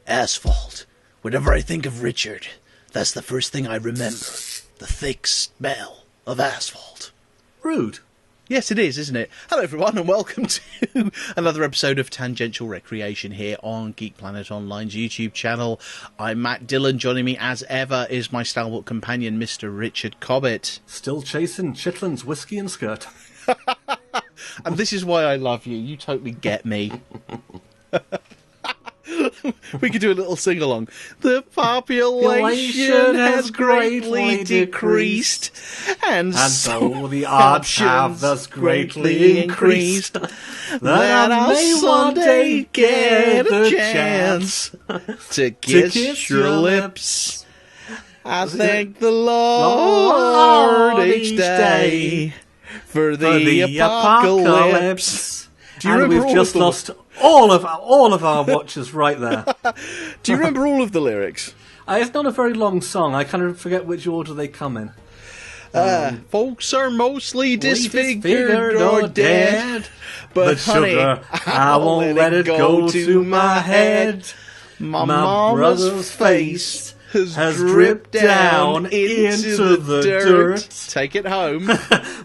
Asphalt. Whenever I think of Richard, that's the first thing I remember. The thick smell of asphalt. Rude. Yes, it is, isn't it? Hello, everyone, and welcome to another episode of Tangential Recreation here on Geek Planet Online's YouTube channel. I'm Matt Dillon. Joining me, as ever, is my stalwart companion, Mr. Richard Cobbett. Still chasing Chitlins, whiskey and skirt. And this is why I love you. You totally get me. We could do a little sing-along. The population has greatly decreased, and so the odds have thus greatly increased, that I may one day get a chance to kiss your lips. I thank the Lord each day for the apocalypse. Do you remember? We've just lost all of our watchers right there. Do you remember all of the lyrics? It's not a very long song. I kind of forget which order they come in. Folks are mostly disfigured or dead, but honey, sugar, I won't let it go to my head. My mama's face has dripped down into the dirt. Take it home.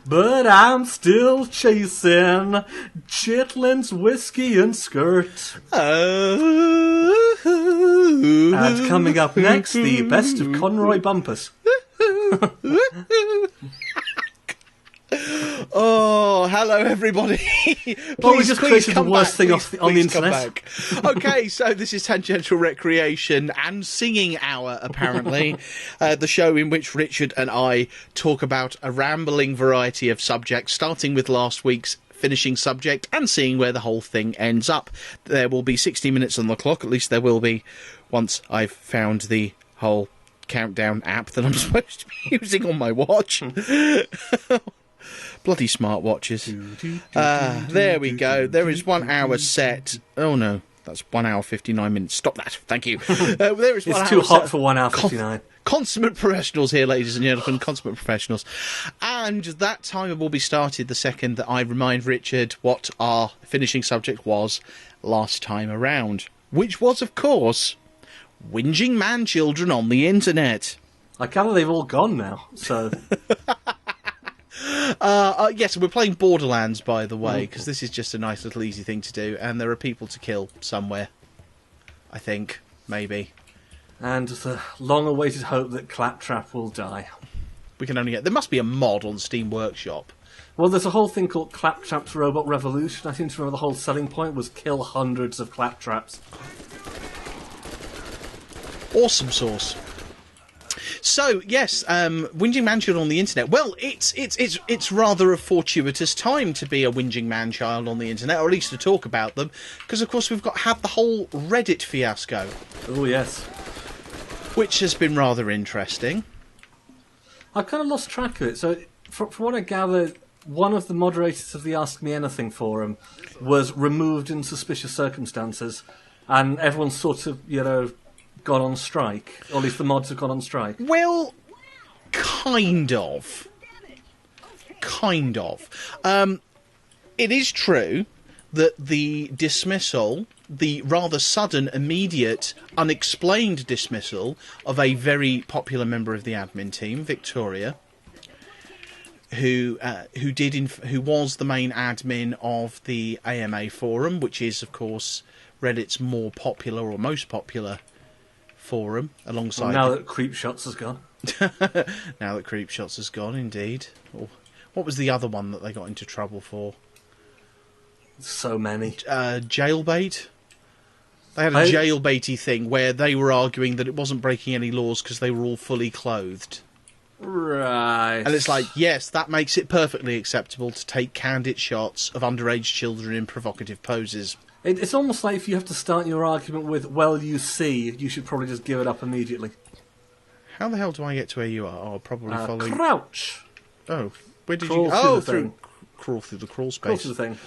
But I'm still chasing Chitlins, whiskey and skirt. And coming up next, the best of Conroy bumpers. Oh, hello everybody. We just created the worst thing on the internet. Okay, so this is Tangential Recreation and Singing Hour, apparently. The show in which Richard and I talk about a rambling variety of subjects, starting with last week's finishing subject and seeing where the whole thing ends up. There will be 60 minutes on the clock, at least there will be, once I've found the whole countdown app that I'm supposed to be using on my watch. Bloody smartwatches. There we go. There is 1 hour set. Oh no, that's 1 hour 59 minutes. Stop that. Thank you. There is it's too hot for 1 hour 59. Consummate professionals here, ladies and gentlemen. Consummate professionals. And that timer will be started the second that I remind Richard what our finishing subject was last time around. Which was, of course, whinging man-children on the internet. I gather they've all gone now, so... Yes, we're playing Borderlands, by the way, because this is just a nice little easy thing to do, and there are people to kill somewhere. I think, maybe. And the long-awaited hope that Claptrap will die. We can only get... There must be a mod on Steam Workshop. Well, there's a whole thing called Claptrap's Robot Revolution. I seem to remember the whole selling point was kill hundreds of Claptraps. Awesome sauce. So yes, whinging man-child on the internet. Well, it's rather a fortuitous time to be a whinging man-child on the internet, or at least to talk about them, because of course we've had the whole Reddit fiasco. Oh yes, which has been rather interesting. I've kind of lost track of it. So from what I gather, one of the moderators of the Ask Me Anything forum was removed in suspicious circumstances, and everyone's sort of gone on strike, or at least the mods have gone on strike. Well, kind of. It is true that the dismissal, the rather sudden, immediate, unexplained dismissal of a very popular member of the admin team, Victoria, who was the main admin of the AMA forum, which is, of course, Reddit's more popular or most popular forum, alongside... Now that Creepshots has gone. Now that Creepshots has gone, indeed. What was the other one that they got into trouble for? So many. Jailbait? They had a jailbaity thing where they were arguing that it wasn't breaking any laws because they were all fully clothed. Right. And it's like, yes, that makes it perfectly acceptable to take candid shots of underage children in provocative poses. It's almost like if you have to start your argument with, well, you see, you should probably just give it up immediately. How the hell do I get to where you are? Oh, probably following... Crouch! Oh, where did crawl you... Oh, through crawl through the crawl space. Crawl through the thing.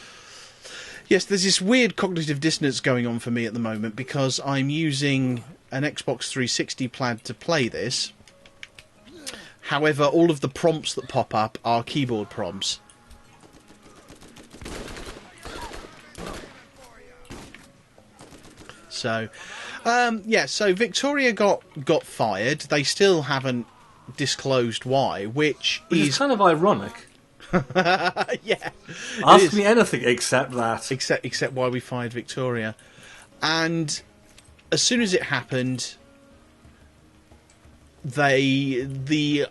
Yes, there's this weird cognitive dissonance going on for me at the moment because I'm using an Xbox 360 pad to play this. However, all of the prompts that pop up are keyboard prompts. So, Yeah, so Victoria got fired. They still haven't disclosed why, which is kind of ironic. Yeah. Ask me anything except that. Except why we fired Victoria. And as soon as it happened, the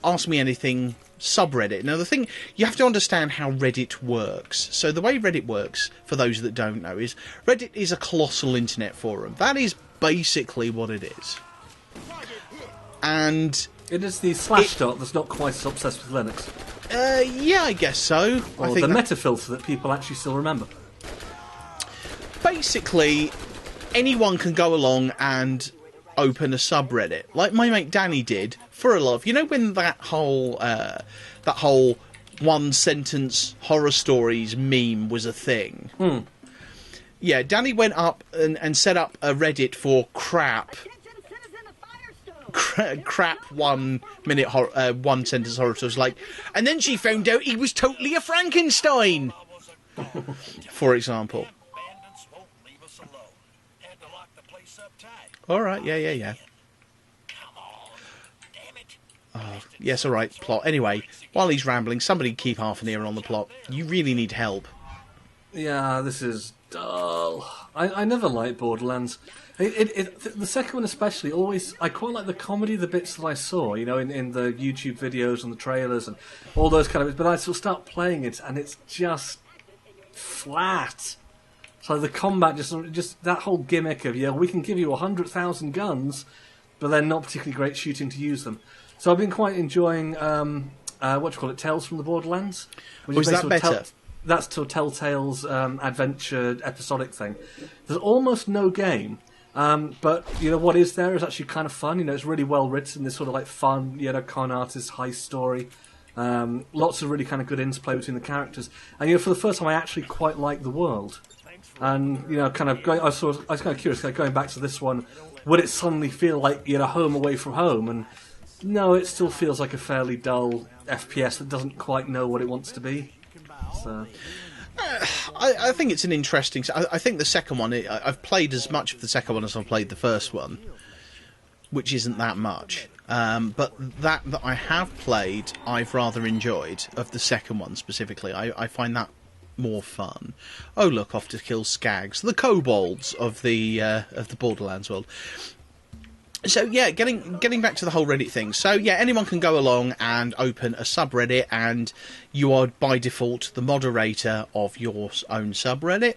Ask Me Anything subreddit. Now, the thing, you have to understand how Reddit works. So the way Reddit works, for those that don't know, is Reddit is a colossal internet forum. That is basically what it is. And it is the Slashdot that's not quite as obsessed with Linux. Yeah, I guess so. Or I think the metafilter that people actually still remember. Basically, anyone can go along and open a subreddit, like my mate Danny did for a love. You know when that whole one sentence horror stories meme was a thing? Yeah, Danny went up and set up a Reddit for crap 1 minute one sentence horror stories, like, and then she found out he was totally a Frankenstein, for example. All right, yeah. Oh, yes, all right, plot. Anyway, while he's rambling, somebody keep half an ear on the plot. You really need help. Yeah, this is dull. I never liked Borderlands. The second one especially, always, I quite like the comedy, the bits that I saw, you know, in the YouTube videos and the trailers and all those kind of bits, but I sort of start playing it and it's just flat. So the combat, just that whole gimmick of, yeah, we can give you 100,000 guns, but they're not particularly great shooting to use them. So I've been quite enjoying, Tales from the Borderlands. Is that better? That's to Telltale's adventure episodic thing. There's almost no game, but, you know, what is there is actually kind of fun. You know, it's really well written, this sort of like fun, you know, con artist heist story. Lots of really kind of good interplay between the characters. And, you know, for the first time I actually quite like the world. And, you know, kind of I was kind of curious, like, going back to this one, would it suddenly feel like, you know, home away from home? And no, it still feels like a fairly dull FPS that doesn't quite know what it wants to be. So I think it's an interesting. I think the second one, I've played as much of the second one as I've played the first one, which isn't that much. But that I have played, I've rather enjoyed, of the second one specifically. I find that more fun. Oh, look, off to kill skags, the kobolds of the Borderlands world. So yeah, getting back to the whole Reddit thing. So yeah, anyone can go along and open a subreddit, and you are by default the moderator of your own subreddit.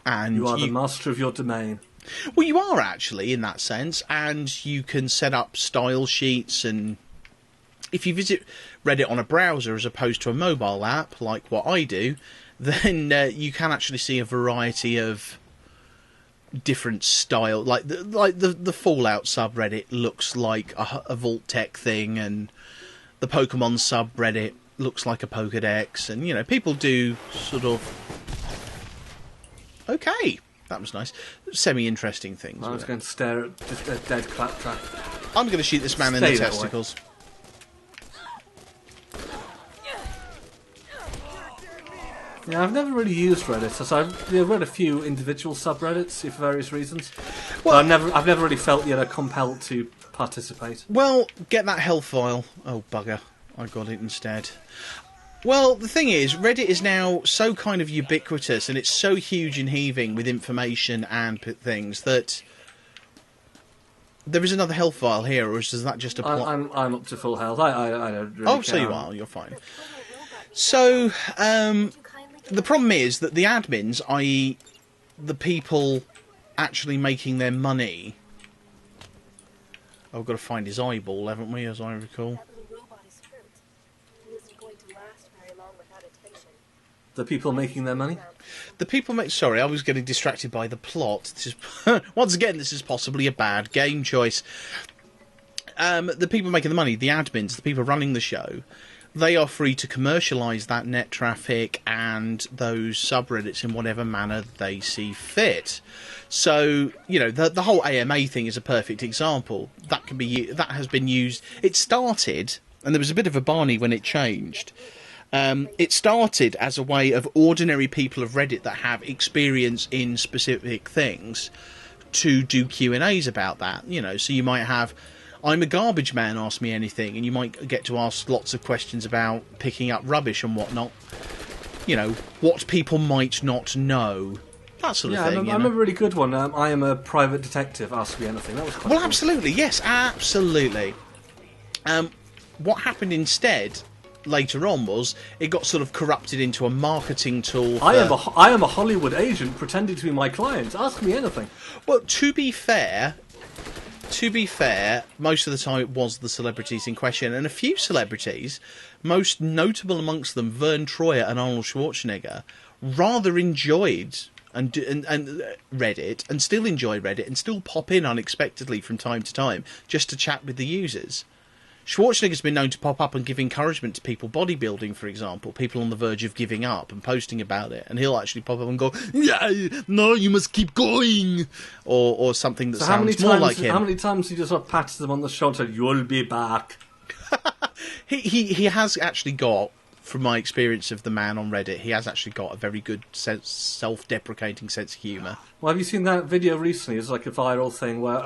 And you are the master of your domain. Well, you are actually, in that sense, and you can set up style sheets, and if you visit Reddit on a browser as opposed to a mobile app, like what I do, then you can actually see a variety of different style. Like the Fallout subreddit looks like a Vault-Tec thing, and the Pokemon subreddit looks like a Pokedex, and, you know, people do sort of... Okay, that was nice. Semi-interesting things. I was going to stare at just a dead claptrap. I'm going to shoot this man in the testicles. Yeah, I've never really used Reddit, so I've read a few individual subreddits for various reasons. Well, but I've never really felt, you know, compelled to participate. Well, get that health file. Oh, bugger. I got it instead. Well, the thing is, Reddit is now so kind of ubiquitous, and it's so huge and heaving with information and things that there is another health file here, or is that just a plot? I'm up to full health. I don't really care. So you are. You're fine. So, the problem is that the admins, i.e. the people actually making their money... Oh, we've got to find his eyeball, haven't we, as I recall? The people making their money? The people make... Sorry, I was getting distracted by the plot. This is, once again, this is possibly a bad game choice. The people making the money, the admins, the people running the show... They are free to commercialise that net traffic and those subreddits in whatever manner they see fit. So, you know, the whole AMA thing is a perfect example. That has been used. It started, and there was a bit of a Barney when it changed. It started as a way of ordinary people of Reddit that have experience in specific things to do Q&As about that. You know, so you might have, I'm a garbage man, ask me anything, and you might get to ask lots of questions about picking up rubbish and whatnot. You know, what people might not know. That sort of thing. I remember a really good one. I am a private detective, ask me anything. That was quite cool. Absolutely, yes, absolutely. What happened instead later on was it got sort of corrupted into a marketing tool. I am a Hollywood agent pretending to be my client. Ask me anything. Well, to be fair, most of the time it was the celebrities in question, and a few celebrities, most notable amongst them, Vern Troyer and Arnold Schwarzenegger, rather enjoyed and Reddit, and still enjoy Reddit, and still pop in unexpectedly from time to time just to chat with the users. Schwarzenegger's been known to pop up and give encouragement to people bodybuilding, for example, people on the verge of giving up and posting about it, and he'll actually pop up and go, "Yeah, no, you must keep going," or something that sounds more like him. How many times he just sort of pats them on the shoulder, "You'll be back"? he has actually got, from my experience of the man on Reddit, he has actually got a very good self-deprecating sense of humour. Well, have you seen that video recently? It's like a viral thing where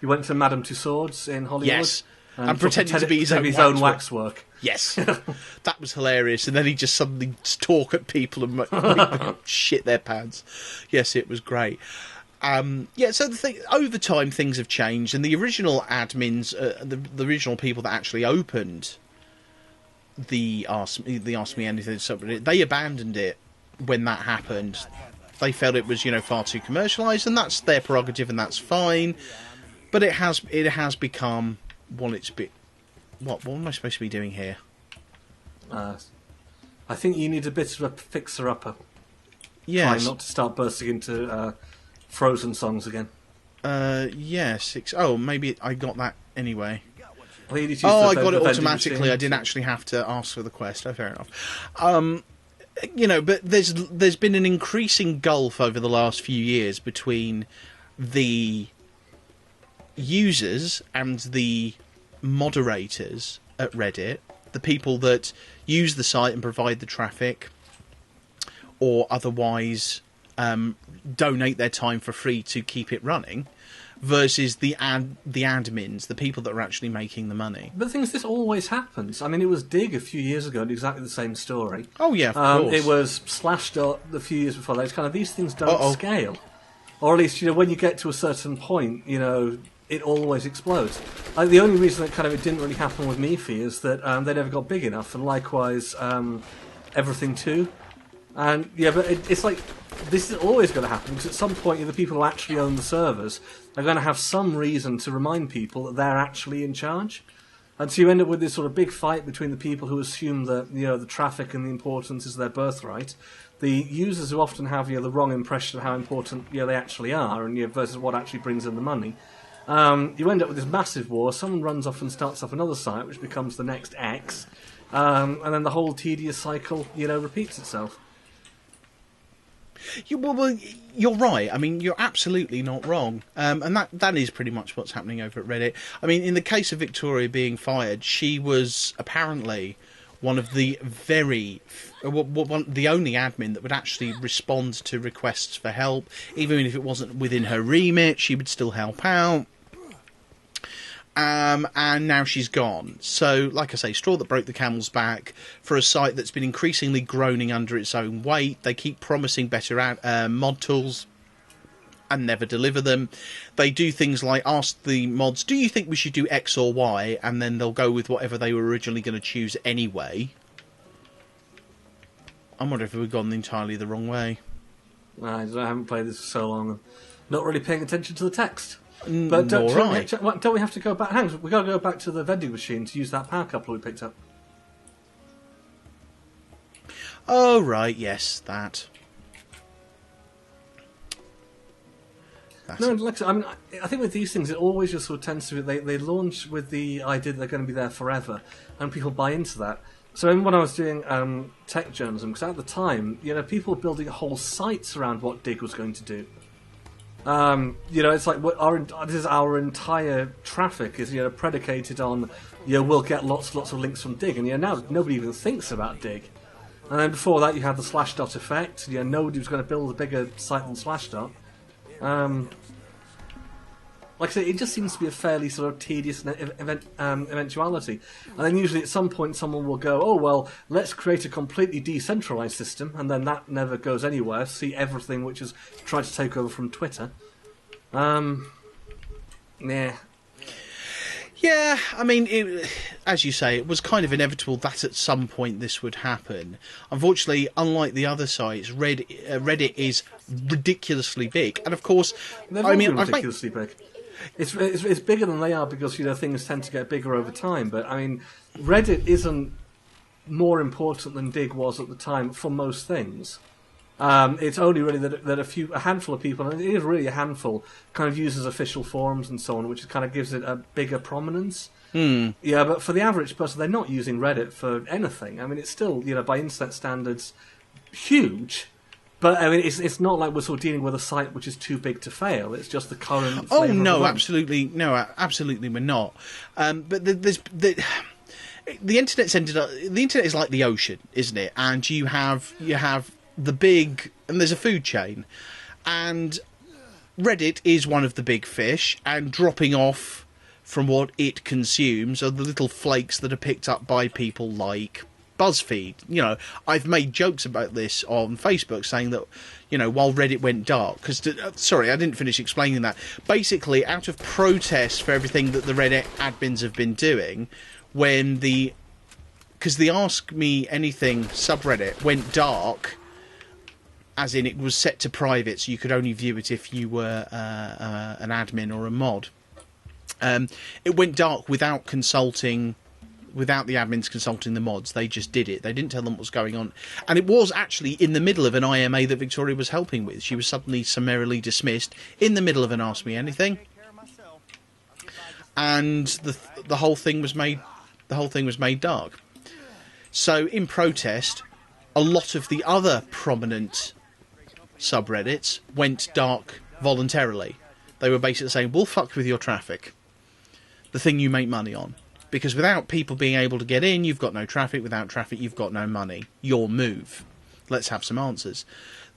he went to Madame Tussauds in Hollywood. Yes. And pretended to be his own waxwork. Yes. That was hilarious. And then he just suddenly talk at people and make them shit their pants. Yes, it was great. So over time things have changed, and the original admins, the original people that actually opened the Ask Me Anything subreddit, they abandoned it when that happened. They felt it was, far too commercialised, and that's their prerogative, and that's fine. But it has become... Well, it's a bit... What am I supposed to be doing here? I think you need a bit of a fixer-upper. Yes. Try not to start bursting into Frozen songs again. Yes. Oh, maybe I got that anyway. I got it automatically. I didn't actually have to ask for the quest. Oh, fair enough. But there's been an increasing gulf over the last few years between the users and the moderators at Reddit, the people that use the site and provide the traffic, or otherwise donate their time for free to keep it running, versus the admins, the people that are actually making the money. But the thing is, this always happens. I mean, it was Dig a few years ago, and exactly the same story. Oh yeah, of course. It was Slashdot a few years before that. It's kind of, these things don't scale, or at least when you get to a certain point, it always explodes. The only reason that it didn't really happen with Mifi is that they never got big enough, and likewise Everything Too. And but it's like, this is always going to happen, because at some point the people who actually own the servers are going to have some reason to remind people that they're actually in charge. And so you end up with this sort of big fight between the people who assume that the traffic and the importance is their birthright, the users who often have the wrong impression of how important they actually are, and versus what actually brings in the money. You end up with this massive war. Someone runs off and starts up another site, which becomes the next X, and then the whole tedious cycle, repeats itself. Well, you're right. I mean, you're absolutely not wrong. And that is pretty much what's happening over at Reddit. I mean, in the case of Victoria being fired, she was apparently one of the the only admin that would actually respond to requests for help. Even if it wasn't within her remit, she would still help out. And now she's gone. So, like I say, straw that broke the camel's back for a site that's been increasingly groaning under its own weight. They keep promising better mod tools and never deliver them. They do things like ask the mods, do you think we should do X or Y? And then they'll go with whatever they were originally going to choose anyway. I wonder if we've gone entirely the wrong way. I haven't played this for so long. I'm not really paying attention to the text. But don't we have to go back? Hang on, we've got to go back to the vending machine to use that power couple we picked up. Oh, right, yes, that. No, like, I mean, I think with these things, it always just sort of tends to be, they launch with the idea that they're going to be there forever, and people buy into that. So when I was doing tech journalism, because at the time, people were building whole sites around what Dig was going to do. It's like this is our entire traffic is predicated on we'll get lots of links from Dig, and now nobody even thinks about Dig. And then before that you had the Slashdot effect. Nobody was going to build a bigger site than Slashdot. like I say, it just seems to be a fairly sort of tedious eventuality. And then usually at some point someone will go, oh, well, let's create a completely decentralized system, and then that never goes anywhere. See everything which is tried to take over from Twitter. Yeah. Yeah, I mean, as you say, it was kind of inevitable that at some point this would happen. Unfortunately, unlike the other sites, Reddit is ridiculously big. And of course, ridiculously big. It's bigger than they are because, things tend to get bigger over time. But, I mean, Reddit isn't more important than Dig was at the time for most things. It's only really that a handful of people, and it is really a handful, kind of uses official forums and so on, which kind of gives it a bigger prominence. Yeah, but for the average person, they're not using Reddit for anything. I mean, it's still, by internet standards, huge. But I mean, it's not like we're sort of dealing with a site which is too big to fail. It's just the current. Oh no, absolutely we're not. But the internet's ended up. The internet is like the ocean, isn't it? And you have the big, and there's a food chain, and Reddit is one of the big fish, and dropping off from what it consumes are the little flakes that are picked up by people like BuzzFeed. I've made jokes about this on Facebook saying that, while Reddit went dark, because, sorry, I didn't finish explaining that. Basically, out of protest for everything that the Reddit admins have been doing, because the Ask Me Anything subreddit went dark, as in it was set to private, so you could only view it if you were an admin or a mod. It went dark without the admins consulting the mods. They just did it. They didn't tell them what was going on. And it was actually in the middle of an IMA that Victoria was helping with. She was suddenly summarily dismissed in the middle of an Ask Me Anything. And the whole thing was made dark. So in protest, a lot of the other prominent subreddits went dark voluntarily. They were basically saying, we'll fuck with your traffic, the thing you make money on, because without people being able to get in, you've got no traffic. Without traffic, you've got no money. Your move. Let's have some answers.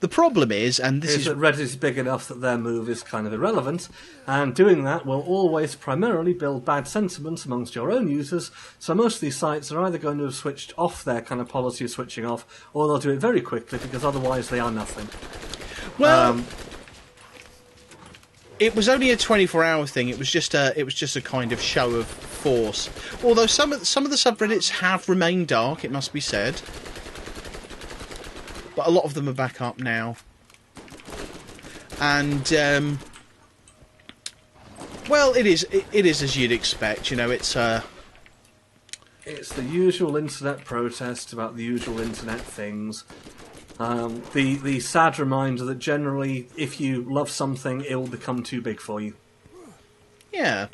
The problem is, and this is that Reddit is big enough that their move is kind of irrelevant, and doing that will always primarily build bad sentiments amongst your own users, so most of these sites are either going to have switched off their kind of policy of switching off, or they'll do it very quickly, because otherwise they are nothing. Well, it was only a 24-hour thing. It was just a kind of show of force. Although some of the subreddits have remained dark, it must be said. But a lot of them are back up now. And, well, it is as you'd expect. It's the usual internet protest about the usual internet things. The sad reminder that generally, if you love something, it will become too big for you. Yeah,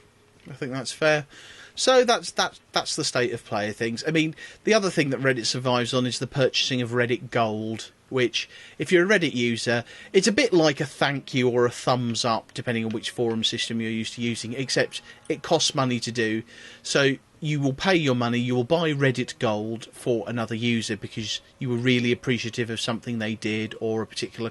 I think that's fair. So that's the state of play of things. I mean, the other thing that Reddit survives on is the purchasing of Reddit Gold, which, if you're a Reddit user, it's a bit like a thank you or a thumbs up, depending on which forum system you're used to using, except it costs money to do. So you will pay your money, you will buy Reddit Gold for another user because you were really appreciative of something they did or a particular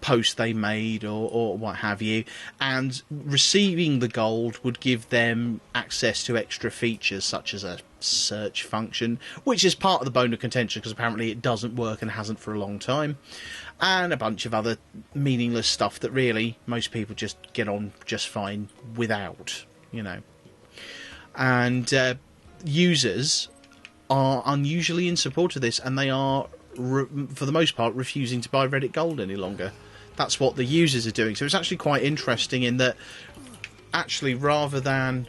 post they made or what have you, and receiving the gold would give them access to extra features such as a search function, which is part of the bone of contention because apparently it doesn't work and hasn't for a long time, and a bunch of other meaningless stuff that really most people just get on just fine without, and users are unusually in support of this, and they are for the most part refusing to buy Reddit Gold any longer. That's what the users are doing. So it's actually quite interesting in that, actually, rather than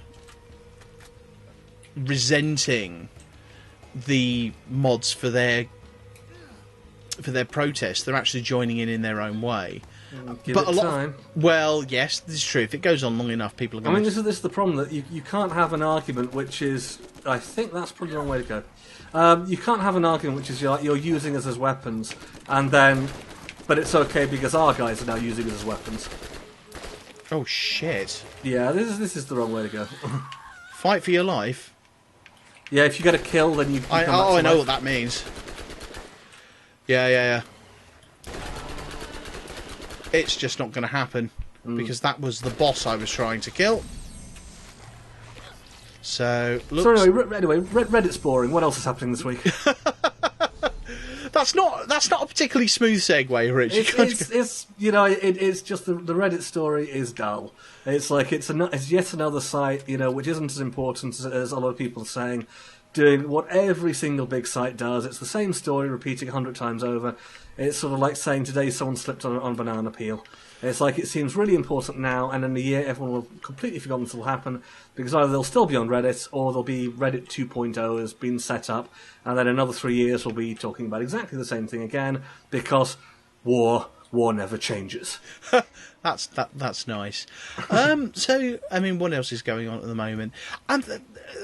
resenting the mods for their protest, they're actually joining in their own way. Give it time. Well, yes, this is true. If it goes on long enough, people are going to... this is the problem, that you can't have an argument which is... I think that's probably the wrong way to go. You can't have an argument which is you're using us as weapons, and then... But it's okay because our guys are now using us as weapons. Oh, shit. Yeah, this is the wrong way to go. Fight for your life? Yeah, if you get a kill, then you I know what that means. Yeah. It's just not going to happen. because that was the boss I was trying to kill. So, So anyway, Reddit's boring. What else is happening this week? That's not a particularly smooth segue, Rich. It's just the Reddit story is dull. It's like it's yet another site, which isn't as important as a lot of people are saying, doing what every single big site does. It's the same story repeating 100 times over. It's sort of like saying today someone slipped on a banana peel. It's like it seems really important now, and in a year everyone will have completely forgotten this will happen, because either they'll still be on Reddit, or there'll be Reddit 2.0 has been set up, and then another 3 years we'll be talking about exactly the same thing again, because war never changes. That's nice. So, I mean, what else is going on at the moment? And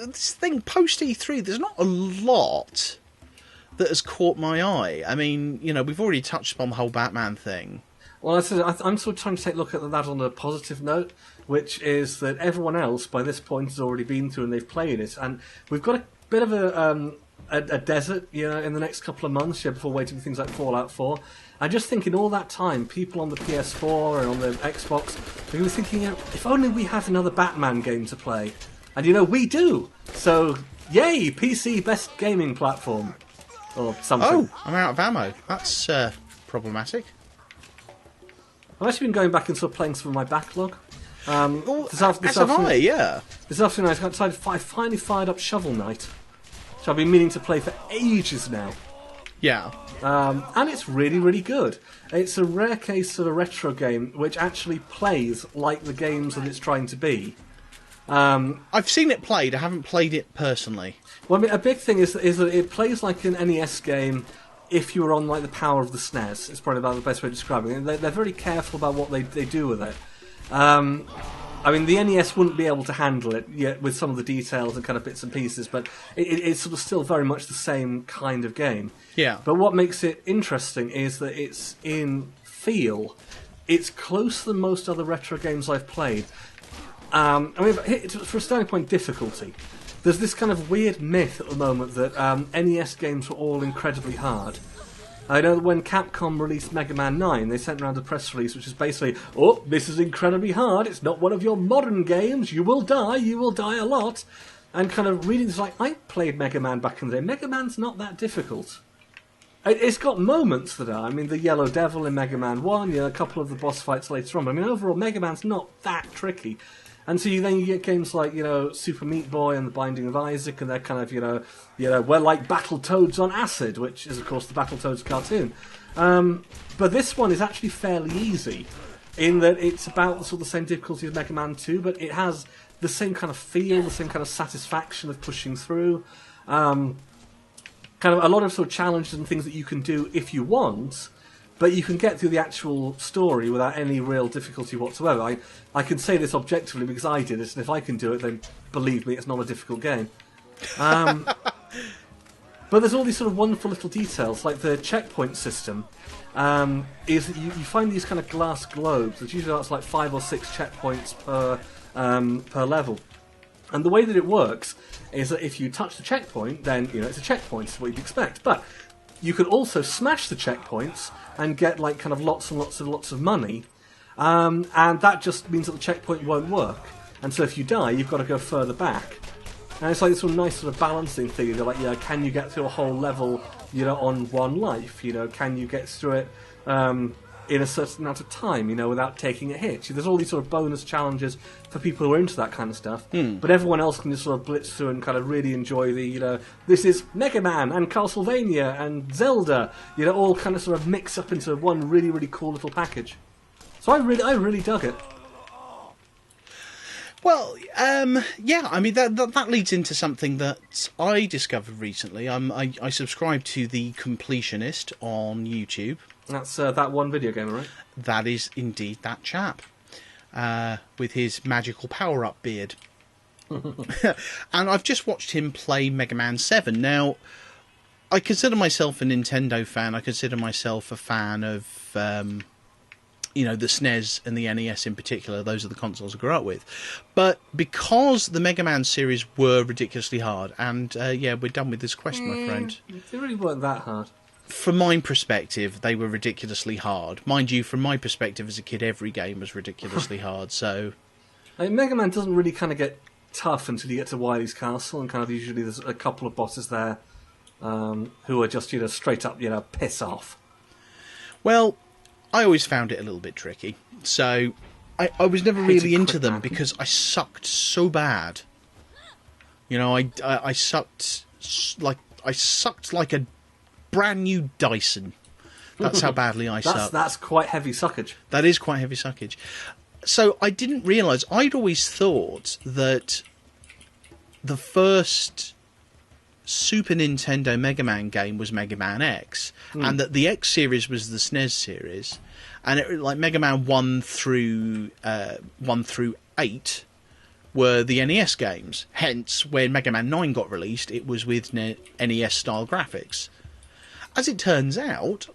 this thing, post E3, there's not a lot that has caught my eye. I mean, we've already touched upon the whole Batman thing. Well, I'm sort of trying to take a look at that on a positive note, which is that everyone else by this point has already been through and they've played it, and we've got a bit of a desert, in the next couple of months, before waiting for things like Fallout 4. I just think in all that time, people on the PS4 and on the Xbox, they were thinking, if only we had another Batman game to play, and we do. So, yay, PC best gaming platform, or something. Oh, I'm out of ammo. That's problematic. I've actually been going back and sort of playing some of my backlog. This afternoon, yeah. This afternoon I finally fired up Shovel Knight, which I've been meaning to play for ages now. Yeah. And it's really, really good. It's a rare case of a retro game which actually plays like the games that it's trying to be. I've seen it played, I haven't played it personally. Well, I mean, a big thing is that it plays like an NES game if you were on like the power of the SNES. It's probably about the best way of describing it. They're very careful about what they do with it. I mean, the NES wouldn't be able to handle it yet with some of the details and kind of bits and pieces, but it's sort of still very much the same kind of game. Yeah. But what makes it interesting is that it's in feel. It's closer than most other retro games I've played. I mean, for a starting point, difficulty. There's this kind of weird myth at the moment that NES games were all incredibly hard. I know that when Capcom released Mega Man 9, they sent around a press release which is basically, this is incredibly hard, it's not one of your modern games, you will die a lot. And kind of reading this like, I played Mega Man back in the day, Mega Man's not that difficult. It's got moments that are, I mean, the Yellow Devil in Mega Man 1, a couple of the boss fights later on, but I mean, overall, Mega Man's not that tricky. And so you get games like, Super Meat Boy and The Binding of Isaac, and they're kind of, we're like Battletoads on acid, which is, of course, the Battletoads cartoon. But this one is actually fairly easy, in that it's about the sort of the same difficulty as Mega Man 2, but it has the same kind of feel, the same kind of satisfaction of pushing through. Kind of a lot of sort of challenges and things that you can do if you want, but you can get through the actual story without any real difficulty whatsoever. I can say this objectively because I did it, and if I can do it, then believe me, it's not a difficult game. But there's all these sort of wonderful little details, like the checkpoint system. Is that you find these kind of glass globes, which usually that's like 5 or 6 checkpoints per level. And the way that it works is that if you touch the checkpoint, then it's a checkpoint, is what you'd expect. But you can also smash the checkpoints and get like kind of lots and lots of money, and that just means that the checkpoint won't work. And so if you die, you've got to go further back. And it's like this sort of nice sort of balancing thing. They're like, can you get through a whole level, on one life? Can you get through it in a certain amount of time, without taking a hit? There's all these sort of bonus challenges for people who are into that kind of stuff. But everyone else can just sort of blitz through and kind of really enjoy the, this is Mega Man and Castlevania and Zelda, all kind of sort of mix up into one really, really cool little package. So I really dug it. Well, yeah, I mean, that leads into something that I discovered recently. I subscribe to The Completionist on YouTube. That's that one video gamer, right? That is indeed that chap, with his magical power-up beard. And I've just watched him play Mega Man 7. Now, I consider myself a Nintendo fan. I consider myself a fan of, the SNES and the NES in particular. Those are the consoles I grew up with. But because the Mega Man series were ridiculously hard, and, we're done with this question, my friend. They really weren't that hard. from my perspective, they were ridiculously hard. Mind you, from my perspective as a kid, every game was ridiculously hard. So, Mega Man doesn't really kind of get tough until you get to Wily's Castle, and kind of usually there's a couple of bosses there who are just straight up piss off. Well, I always found it a little bit tricky. So, I was never really into them because I sucked so bad. I sucked like a brand new Dyson. That's how badly I sucked. That's quite heavy suckage. That is quite heavy suckage. So I didn't realise. I'd always thought that the first Super Nintendo Mega Man game was Mega Man X, and that the X series was the SNES series, and like Mega Man 1 through 8 were the NES games. Hence, when Mega Man 9 got released, it was with NES-style graphics. As it turns out,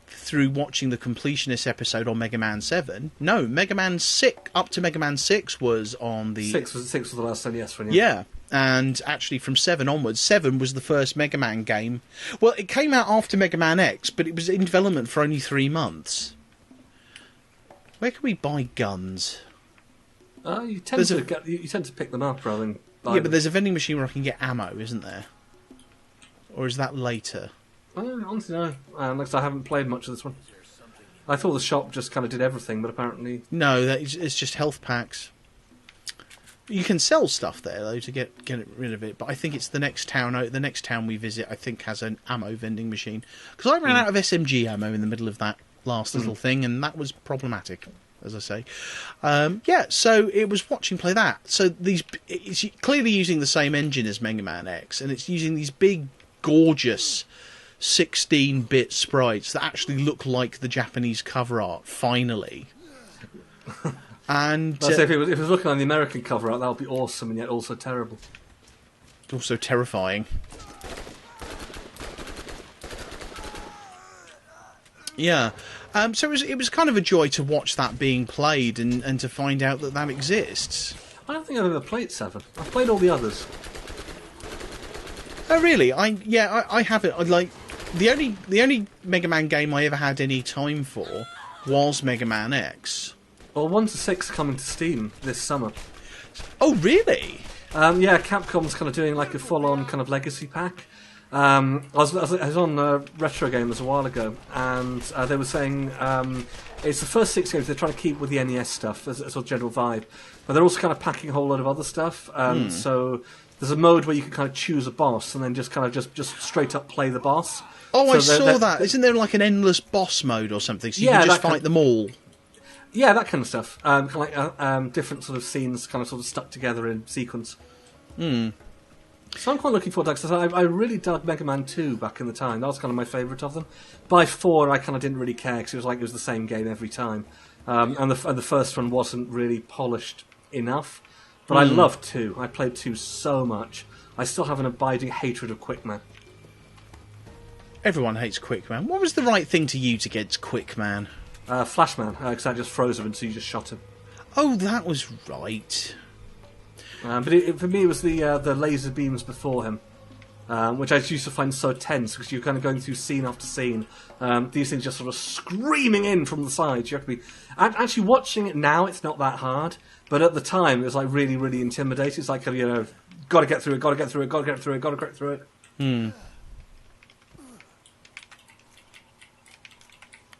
through watching the Completionist episode on Mega Man 7, no, Mega Man 6, up to Mega Man 6 was on the... 6 was the last NES one, yeah. And actually from 7 onwards, 7 was the first Mega Man game. Well, it came out after Mega Man X, but it was in development for only 3 months. Where can we buy guns? You tend to pick them up rather than buy them. But there's a vending machine where I can get ammo, isn't there? Or is that later? I don't honestly know. Because I haven't played much of this one. I thought the shop just kind of did everything, but apparently... No, it's just health packs. You can sell stuff there, though, to get rid of it. But I think it's the next town. The next town we visit, I think, has an ammo vending machine. Because I ran out of SMG ammo in the middle of that last little thing, and that was problematic, as I say. So it was watching play that. So it's clearly using the same engine as Mega Man X, and it's using these big, gorgeous 16-bit sprites that actually look like the Japanese cover art, finally. And if it was looking on the American cover art, that would be awesome and yet also terrible. Also terrifying. Yeah. So it was kind of a joy to watch that being played and to find out that exists. I don't think I've ever played 7. I've played all the others. Oh really? I haven't. Like the only Mega Man game I ever had any time for was Mega Man X. Well, 1 to 6 coming to Steam this summer. Oh really? Capcom's kind of doing like a full-on kind of legacy pack. I was on Retro Gamers a while ago, and they were saying it's the first 6 games they're trying to keep with the NES stuff as a sort of general vibe, but they're also kind of packing a whole lot of other stuff. So there's a mode where you can kind of choose a boss and then just kind of just straight up play the boss. Oh, so I saw that. Isn't there like an endless boss mode or something? So you can just fight them all. Yeah, that kind of stuff. Kind of like different sort of scenes, kind of sort of stuck together in sequence. So I'm quite looking forward to that. I really dug Mega Man 2 back in the time. That was kind of my favourite of them. By 4, I kind of didn't really care because it was the same game every time. And the first one wasn't really polished enough. But I loved 2. I played 2 so much. I still have an abiding hatred of Quickman. Everyone hates Quickman. What was the right thing to use against Quickman? Flashman, because I just froze him until you just shot him. Oh, that was right. But for me, it was the laser beams before him, which I used to find so tense because you're kind of going through scene after scene. These things just sort of screaming in from the sides. You have to be actually watching it now. It's not that hard, but at the time, it was like really, really intimidating. It's like got to get through it, got to get through it, got to get through it, got to get through it.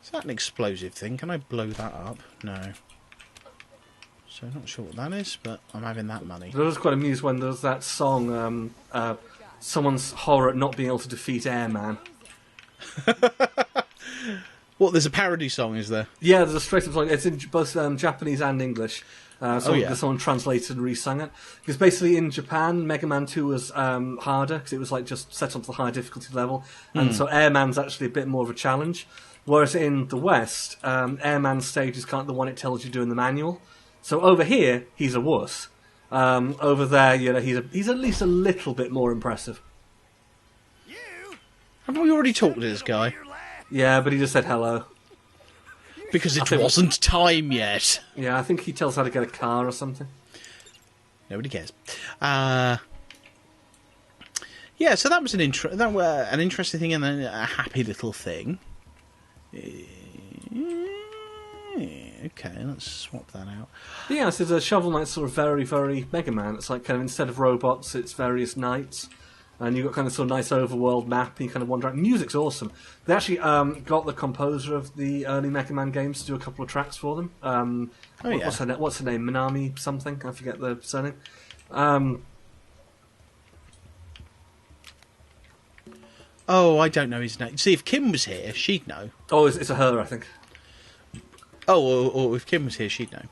Is that an explosive thing? Can I blow that up? No. So I'm not sure what that is, but I'm having that money. I was quite amused when there was that song, someone's horror at not being able to defeat Airman. What, there's a parody song, is there? Yeah, there's a straight-up song. It's in both Japanese and English. Someone translated and re-sung it. Because basically in Japan, Mega Man 2 was harder, because it was like just set onto the high difficulty level. And so Airman's actually a bit more of a challenge. Whereas in the West, Airman's stage is kind of the one it tells you to do in the manual. So over here, he's a wuss. Over there, he's at least a little bit more impressive. Haven't we already talked to this guy? Yeah, but he just said hello. Because it wasn't time yet. Yeah, I think he tells how to get a car or something. Nobody cares. Yeah, so that was an interesting thing and then a happy little thing. Okay, let's swap that out. Yeah, so the Shovel Knight's sort of very, very Mega Man. It's like kind of instead of robots, it's various knights. And you've got kind of sort of nice overworld map, and you kind of wander around. Music's awesome. They actually got the composer of the early Mega Man games to do a couple of tracks for them. What's her name? Minami something? I forget the surname. Oh, I don't know his name. See, if Kim was here, she'd know. Oh, it's a her, I think. Oh, or if Kim was here, she'd know.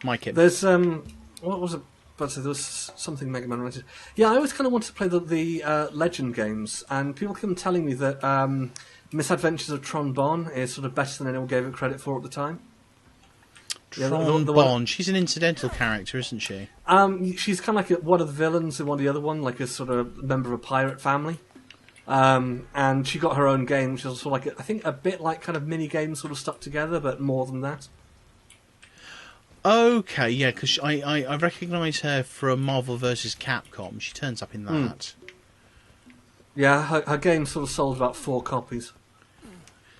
My Kim. There's what was it? But there was something Mega Man related. Yeah, I always kind of wanted to play the Legend games, and people keep telling me that Misadventures of Tron Bonne is sort of better than anyone gave it credit for at the time. Tron Bonne, she's an incidental character, isn't she? She's kind of like one of the villains in one of the other one, like a sort of member of a pirate family. And she got her own game, which is sort of like I think a bit like kind of mini games sort of stuck together, but more than that. Okay, yeah, because I recognise her from Marvel vs. Capcom. She turns up in that. Yeah, her game sort of sold about 4 copies.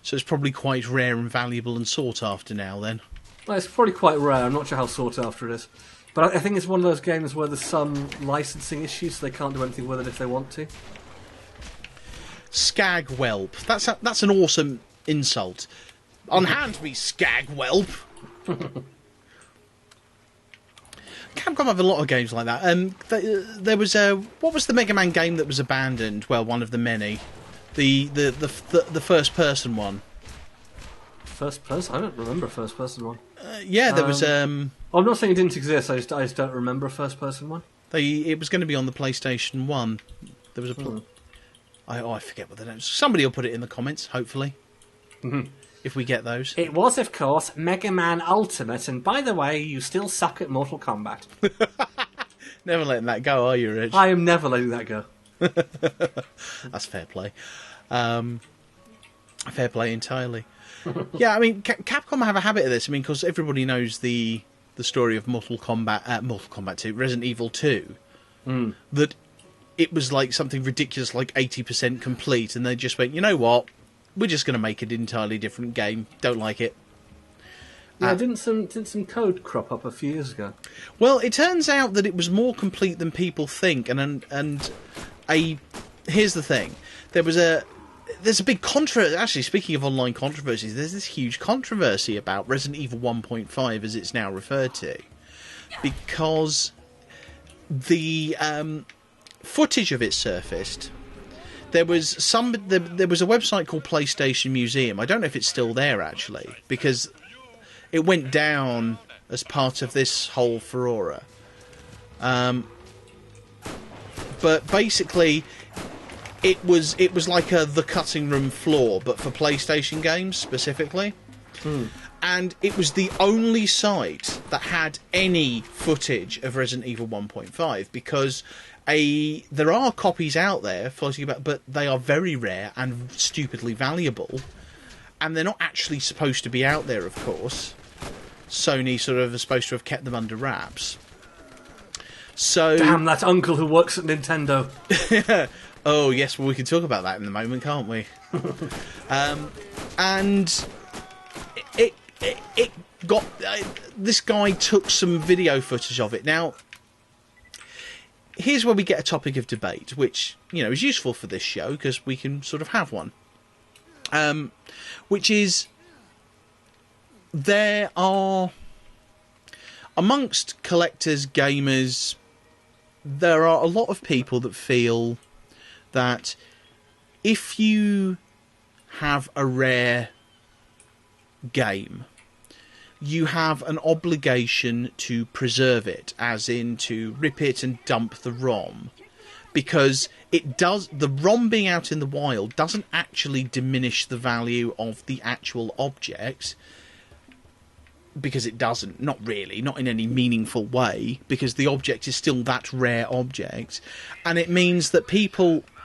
So it's probably quite rare and valuable and sought after now, then. Well, it's probably quite rare. I'm not sure how sought after it is. But I think it's one of those games where there's some licensing issues, so they can't do anything with it if they want to. Skag whelp. That's an awesome insult. Unhand me, skag whelp. Capcom have a lot of games like that. There was what was the Mega Man game that was abandoned? Well, one of the many. The first person one. First person? I don't remember a first person one. Yeah, there was. I'm not saying it didn't exist. I just don't remember a first person one. It was going to be on the PlayStation 1. There was a. I forget what the name is. Somebody will put it in the comments. Hopefully. Mm-hmm. If we get those. It was, of course, Mega Man Ultimate, and by the way, you still suck at Mortal Kombat. Never letting that go, are you, Rich? I am never letting that go. That's fair play. Fair play entirely. Yeah, I mean, Capcom have a habit of this. I mean, because everybody knows the story of Mortal Kombat 2, Resident Evil 2, that it was like something ridiculous, like 80% complete, and they just went, you know what? We're just going to make an entirely different game. Don't like it. Yeah, didn't some code crop up a few years ago? Well, it turns out that it was more complete than people think, and here's the thing: there's a big controversy. Actually, speaking of online controversies, there's this huge controversy about Resident Evil 1.5, as it's now referred to, because the footage of it surfaced. There was a website called PlayStation Museum. I don't know if it's still there, actually, because it went down as part of this whole furore. But basically, it was like the cutting room floor, but for PlayStation games specifically. And it was the only site that had any footage of Resident Evil 1.5, because there are copies out there floating about, but they are very rare and stupidly valuable, and they're not actually supposed to be out there, of course. Sony sort of is supposed to have kept them under wraps. So damn that uncle who works at Nintendo. Oh yes, well we can talk about that in a moment, can't we? And it got this guy took some video footage of it. Now, here's where we get a topic of debate, which, you know, is useful for this show because we can sort of have one. Which is, there are, amongst collectors, gamers, there are a lot of people that feel that if you have a rare game, you have an obligation to preserve it, as in to rip it and dump the ROM, because the ROM being out in the wild doesn't actually diminish the value of the actual object, because it doesn't, not really, not in any meaningful way, because the object is still that rare object, and it means that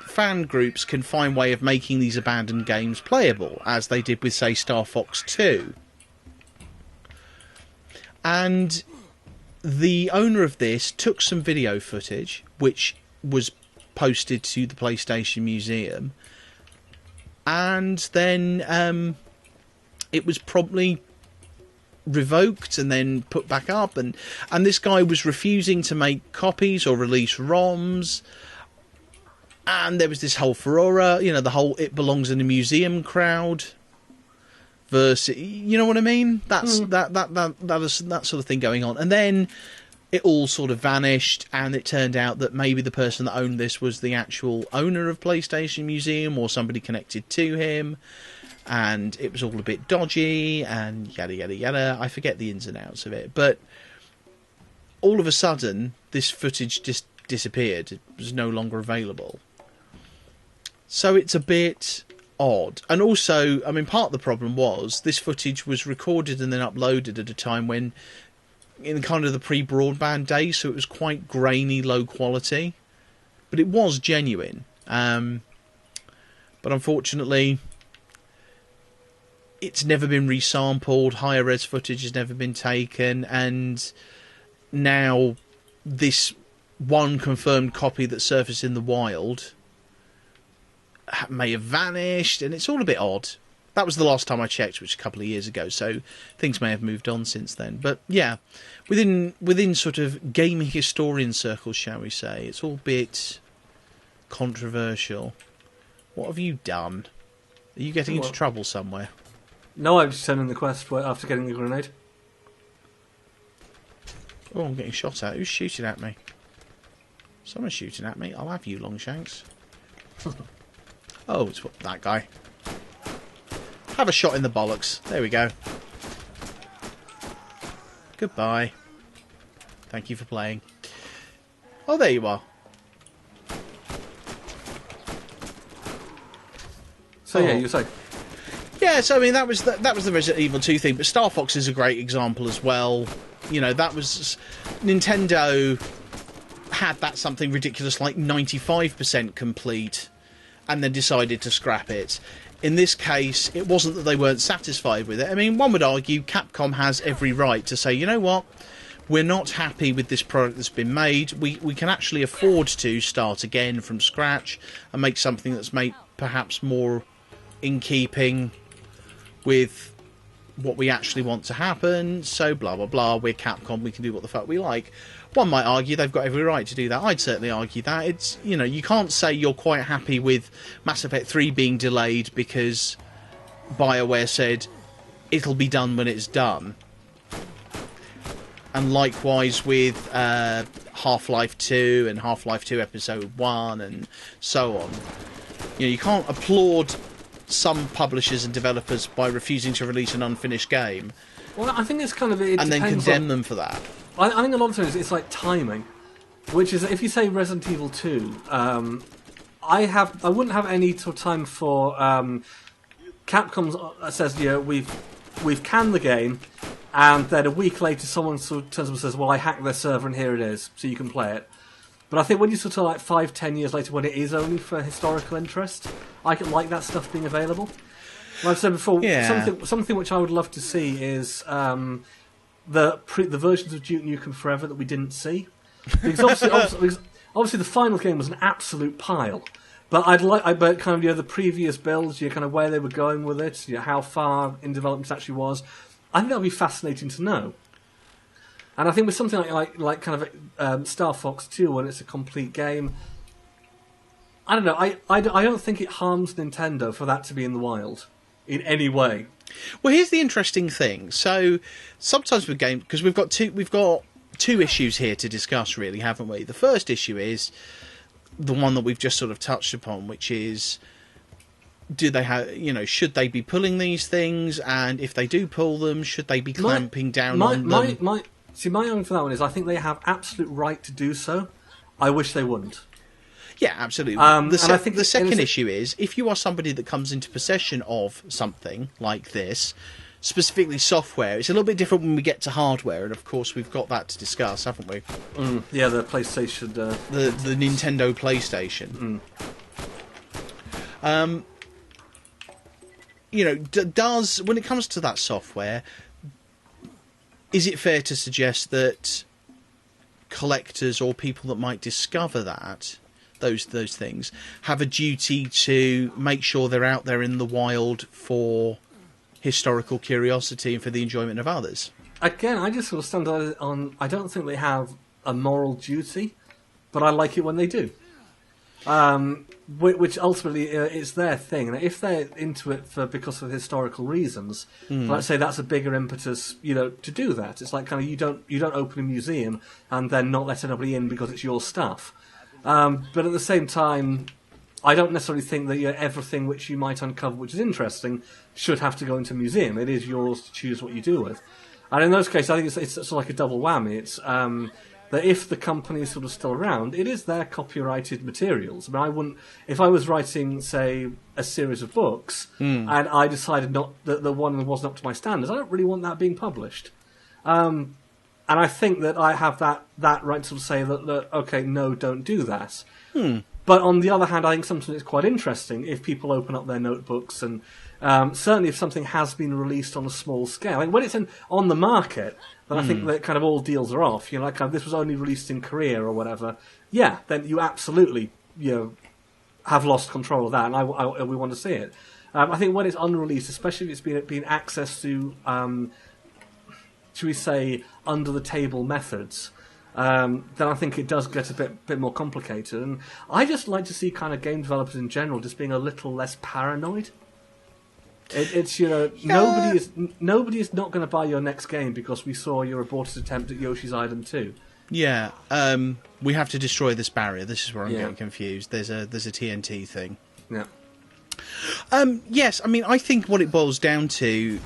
fan groups can find a way of making these abandoned games playable, as they did with, say, Star Fox 2. And the owner of this took some video footage, which was posted to the PlayStation Museum, and then it was promptly revoked and then put back up, and this guy was refusing to make copies or release ROMs, and there was this whole furore, the whole "it belongs in a museum" crowd versus, you know what I mean? That's that sort of thing going on, and then it all sort of vanished, and it turned out that maybe the person that owned this was the actual owner of PlayStation Museum or somebody connected to him, and it was all a bit dodgy and yada yada yada. I forget the ins and outs of it, but all of a sudden this footage just disappeared. It was no longer available. So it's a bit odd. And also, I mean, part of the problem was this footage was recorded and then uploaded at a time when, in kind of the pre-broadband days, so it was quite grainy, low quality. But it was genuine. But unfortunately, it's never been resampled, higher res footage has never been taken, and now this one confirmed copy that surfaced in the wild may have vanished, and it's all a bit odd. That was the last time I checked, which was a couple of years ago, so things may have moved on since then. But yeah, within sort of gaming historian circles, shall we say, it's all a bit controversial. What have you done? Are you getting into trouble somewhere? No, I'm just sending the quest after getting the grenade. Oh, I'm getting shot at. Who's shooting at me? Someone's shooting at me. I'll have you, Longshanks. Oh, it's that guy. Have a shot in the bollocks. There we go. Goodbye. Thank you for playing. Oh, there you are. So yeah, you say. Yeah, so I mean that was the Resident Evil 2 thing, but Star Fox is a great example as well. That was Nintendo had that something ridiculous like 95% complete, and then decided to scrap it. In this case, it wasn't that they weren't satisfied with it. I mean, one would argue Capcom has every right to say, you know what, we're not happy with this product that's been made. We can actually afford to start again from scratch and make something that's made perhaps more in keeping with what we actually want to happen. So blah blah blah, we're Capcom, we can do what the fuck we like. One might argue they've got every right to do that. I'd certainly argue that. It's, you can't say you're quite happy with Mass Effect 3 being delayed because BioWare said it'll be done when it's done. And likewise with Half-Life 2 and Half-Life 2 Episode 1 and so on. You can't applaud some publishers and developers by refusing to release an unfinished game. Well, I think it's kind of... and then condemn them for that. I think a lot of times it's like timing, which is, if you say Resident Evil 2, I wouldn't have any time for Capcom says, we've canned the game, and then a week later someone sort of turns up and says, well, I hacked their server and here it is, so you can play it. But I think when you sort of like 5-10 years later, when it is only for historical interest, I can like that stuff being available. Like I said before, something which I would love to see is the versions of Duke Nukem Forever that we didn't see, because obviously the final game was an absolute pile. But but kind of the previous builds, kind of where they were going with it, how far in development it actually was. I think that would be fascinating to know. And I think with something like kind of Star Fox 2, when it's a complete game, I don't know. I don't think it harms Nintendo for that to be in the wild in any way. Well, here's the interesting thing. So sometimes with games, because we've got two issues here to discuss, really, haven't we? The first issue is the one that we've just sort of touched upon, which is, do they have, should they be pulling these things? And if they do pull them, should they be clamping down on them? My argument for that one is I think they have absolute right to do so. I wish they wouldn't. Yeah, absolutely. I think the second issue is, if you are somebody that comes into possession of something like this, specifically software, it's a little bit different when we get to hardware, and of course we've got that to discuss, haven't we? Yeah, the PlayStation... The Nintendo PlayStation. Does, when it comes to that software, is it fair to suggest that collectors or people that might discover that those things, have a duty to make sure they're out there in the wild for historical curiosity and for the enjoyment of others. Again, I just sort of stand on. I don't think they have a moral duty, but I like it when they do. Which ultimately is their thing. And if they're into it because of historical reasons, let's say that's a bigger impetus, to do that. It's like kind of you don't open a museum and then not let anybody in because it's your stuff. But at the same time, I don't necessarily think that everything which you might uncover which is interesting should have to go into a museum. It is yours to choose what you do with. And in those cases, I think it's sort of like a double whammy. It's that if the company is sort of still around, it is their copyrighted materials. I mean, if I was writing, say, a series of books, and I decided that the one wasn't up to my standards, I don't really want that being published. And I think that I have that right to sort of say that okay, no, don't do that. But on the other hand, I think sometimes it's quite interesting if people open up their notebooks and certainly if something has been released on a small scale. I mean, when it's on the market, then I think that kind of all deals are off. Like this was only released in Korea or whatever. Yeah, then you absolutely have lost control of that, and we want to see it. I think when it's unreleased, especially if it's been accessed to, should we say, under the table methods. Then I think it does get a bit more complicated, and I just like to see kind of game developers in general just being a little less paranoid. It's nobody is not going to buy your next game because we saw your aborted attempt at Yoshi's Island 2. Yeah, we have to destroy this barrier. This is where I'm getting confused. There's a TNT thing. Yeah. Yes, I mean I think what it boils down to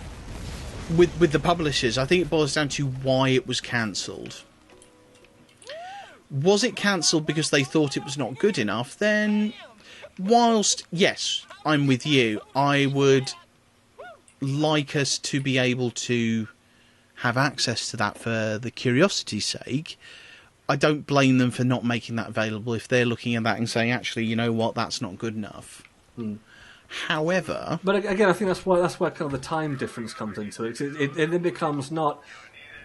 with the publishers, I think it boils down to why it was cancelled. Was it cancelled because they thought it was not good enough? Then, whilst, yes, I'm with you, I would like us to be able to have access to that for the curiosity's sake. I don't blame them for not making that available if they're looking at that and saying, actually, you know what, that's not good enough. However... But again, I think that's where kind of the time difference comes into it. It becomes not...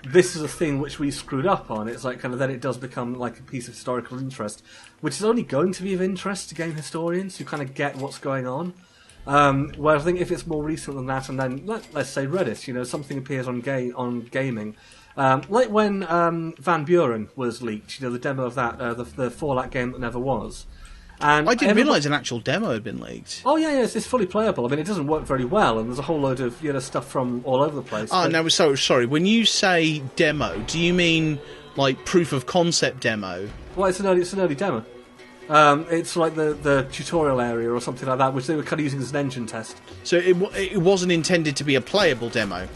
This is a thing which we screwed up on. It's like kind of then it does become like a piece of historical interest, which is only going to be of interest to game historians who kind of get what's going on. Where I think if it's more recent than that, and then let's say Reddit, something appears on gaming, like when Van Buren was leaked, the demo of that, the Fallout game that never was. And I didn't realise an actual demo had been leaked. Oh, yeah, it's fully playable. I mean, it doesn't work very well, and there's a whole load of stuff from all over the place. Oh, no, so sorry. When you say demo, do you mean, like, proof of concept demo? Well, it's an early demo. It's like the tutorial area or something like that, which they were kind of using as an engine test. So it wasn't intended to be a playable demo?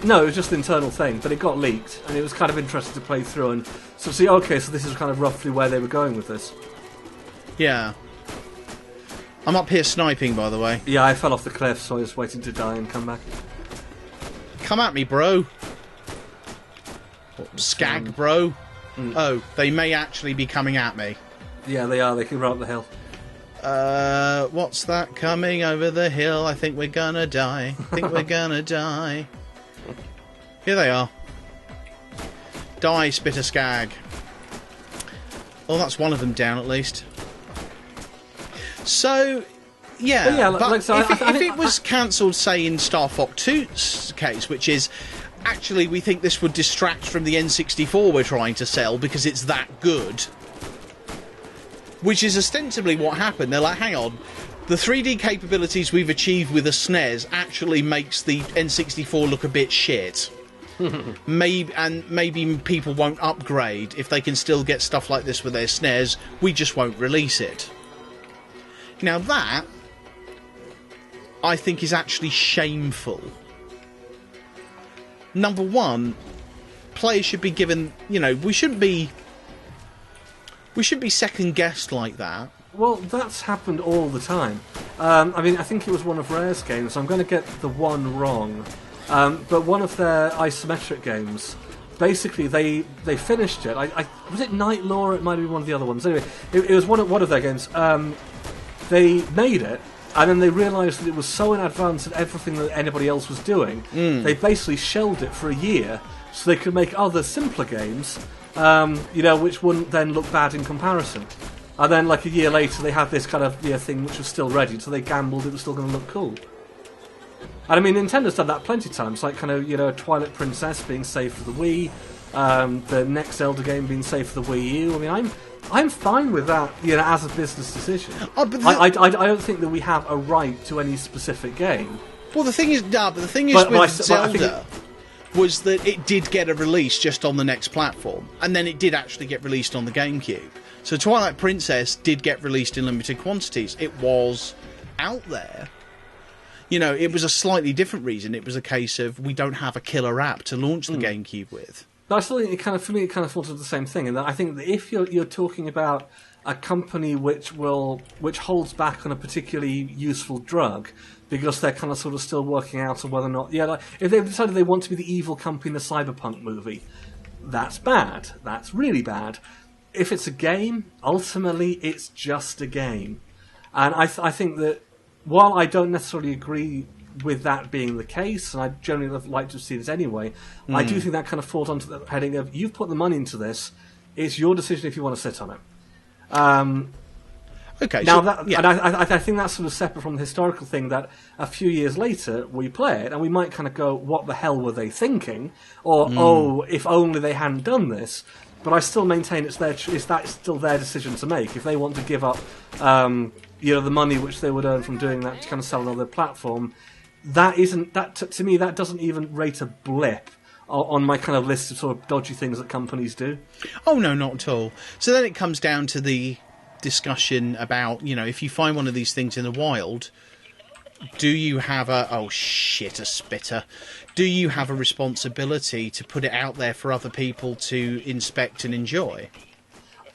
No, it was just an internal thing, but it got leaked, and it was kind of interesting to play through and so see, okay, so this is kind of roughly where they were going with this. Yeah. I'm up here sniping, by the way. Yeah, I fell off the cliff, so I was waiting to die and come back. Come at me, bro. Skag, bro. Oh, they may actually be coming at me. Yeah, they are. They can run up the hill. What's that coming over the hill? I think we're gonna die. I think we're gonna die. Here they are. Die, Spitter Skag. Oh, that's one of them down, at least. So, yeah, but if it was cancelled, say, in Star Fox 2's case, which is, actually, we think this would distract from the N64 we're trying to sell because it's that good, which is ostensibly what happened. They're like, hang on, the 3D capabilities we've achieved with the SNES actually makes the N64 look a bit shit. Maybe people won't upgrade if they can still get stuff like this with their SNES. We just won't release it. Now that, I think, is actually shameful. Number one, players should be given, we shouldn't be second-guessed like that. Well, that's happened all the time. I mean, I think it was one of Rare's games, so I'm going to get the one wrong. But one of their isometric games, basically, they finished it. Was it Night Law? It might have been one of the other ones. Anyway, it was one of their games. They made it, and then they realised that it was so in advance of everything that anybody else was doing, they basically shelved it for a year so they could make other simpler games, which wouldn't then look bad in comparison. And then, like, a year later, they had this kind of thing which was still ready, so they gambled it was still going to look cool. And I mean, Nintendo's done that plenty of times, like kind of, Twilight Princess being saved for the Wii, the next Zelda game being saved for the Wii U. I mean, I'm fine with that, as a business decision. Oh, but I don't think that we have a right to any specific game. Well, the thing is, with Zelda was that it did get a release just on the next platform, and then it did actually get released on the GameCube. So Twilight Princess did get released in limited quantities. It was out there. It was a slightly different reason. It was a case of we don't have a killer app to launch the GameCube with. But I still think it falls into the same thing. And I think that if you're talking about a company which holds back on a particularly useful drug because they're kind of sort of still working out on whether or not, if they've decided they want to be the evil company in a cyberpunk movie, that's bad. That's really bad. If it's a game, ultimately it's just a game. And I think that while I don't necessarily agree with that being the case, and I generally like to see this anyway, I do think that kind of falls onto the heading of, you've put the money into this, it's your decision if you want to sit on it. Okay. Now, and I think that's sort of separate from the historical thing that a few years later we play it, and we might kind of go, what the hell were they thinking? Or, oh, if only they hadn't done this. But I still maintain it's still their decision to make. If they want to give up the money which they would earn from doing that to kind of sell on their platform, to me that doesn't even rate a blip on my kind of list of sort of dodgy things that companies do. Oh no, not at all. So then it comes down to the discussion about, if you find one of these things in the wild, do you have a spitter? Do you have a responsibility to put it out there for other people to inspect and enjoy?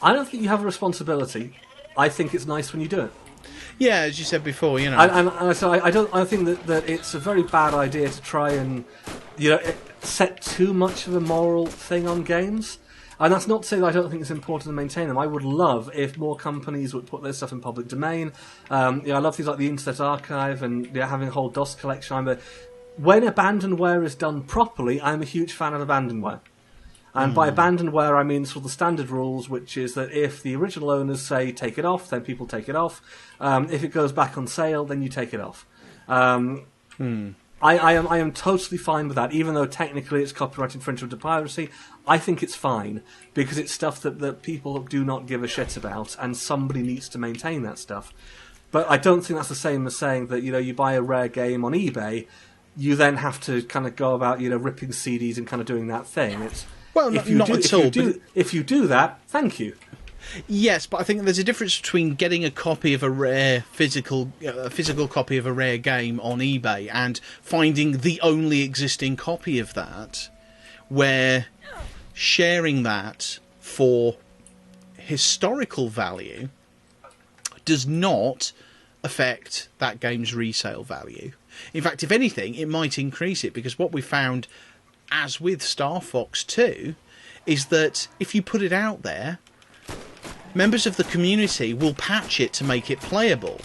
I don't think you have a responsibility. I think it's nice when you do it. Yeah, as you said before, And so I think that it's a very bad idea to try and set too much of a moral thing on games. And that's not to say that I don't think it's important to maintain them. I would love if more companies would put their stuff in public domain. I love things like the Internet Archive and having a whole DOS collection. But when abandonware is done properly, I'm a huge fan of abandonware. And by abandonware, I mean sort of the standard rules, which is that if the original owners say take it off, then people take it off. If it goes back on sale, then you take it off. I am totally fine with that, even though technically it's copyright infringement to piracy. I think it's fine, because it's stuff that people do not give a shit about, and somebody needs to maintain that stuff. But I don't think that's the same as saying that, you buy a rare game on eBay, you then have to kind of go about, ripping CDs and kind of doing that thing. If you do that, thank you. Yes, but I think there's a difference between getting a copy of a rare physical copy of a rare game on eBay and finding the only existing copy of that, where sharing that for historical value does not affect that game's resale value. In fact, if anything, it might increase it, because what we found, as with Star Fox 2, is that if you put it out there, members of the community will patch it to make it playable.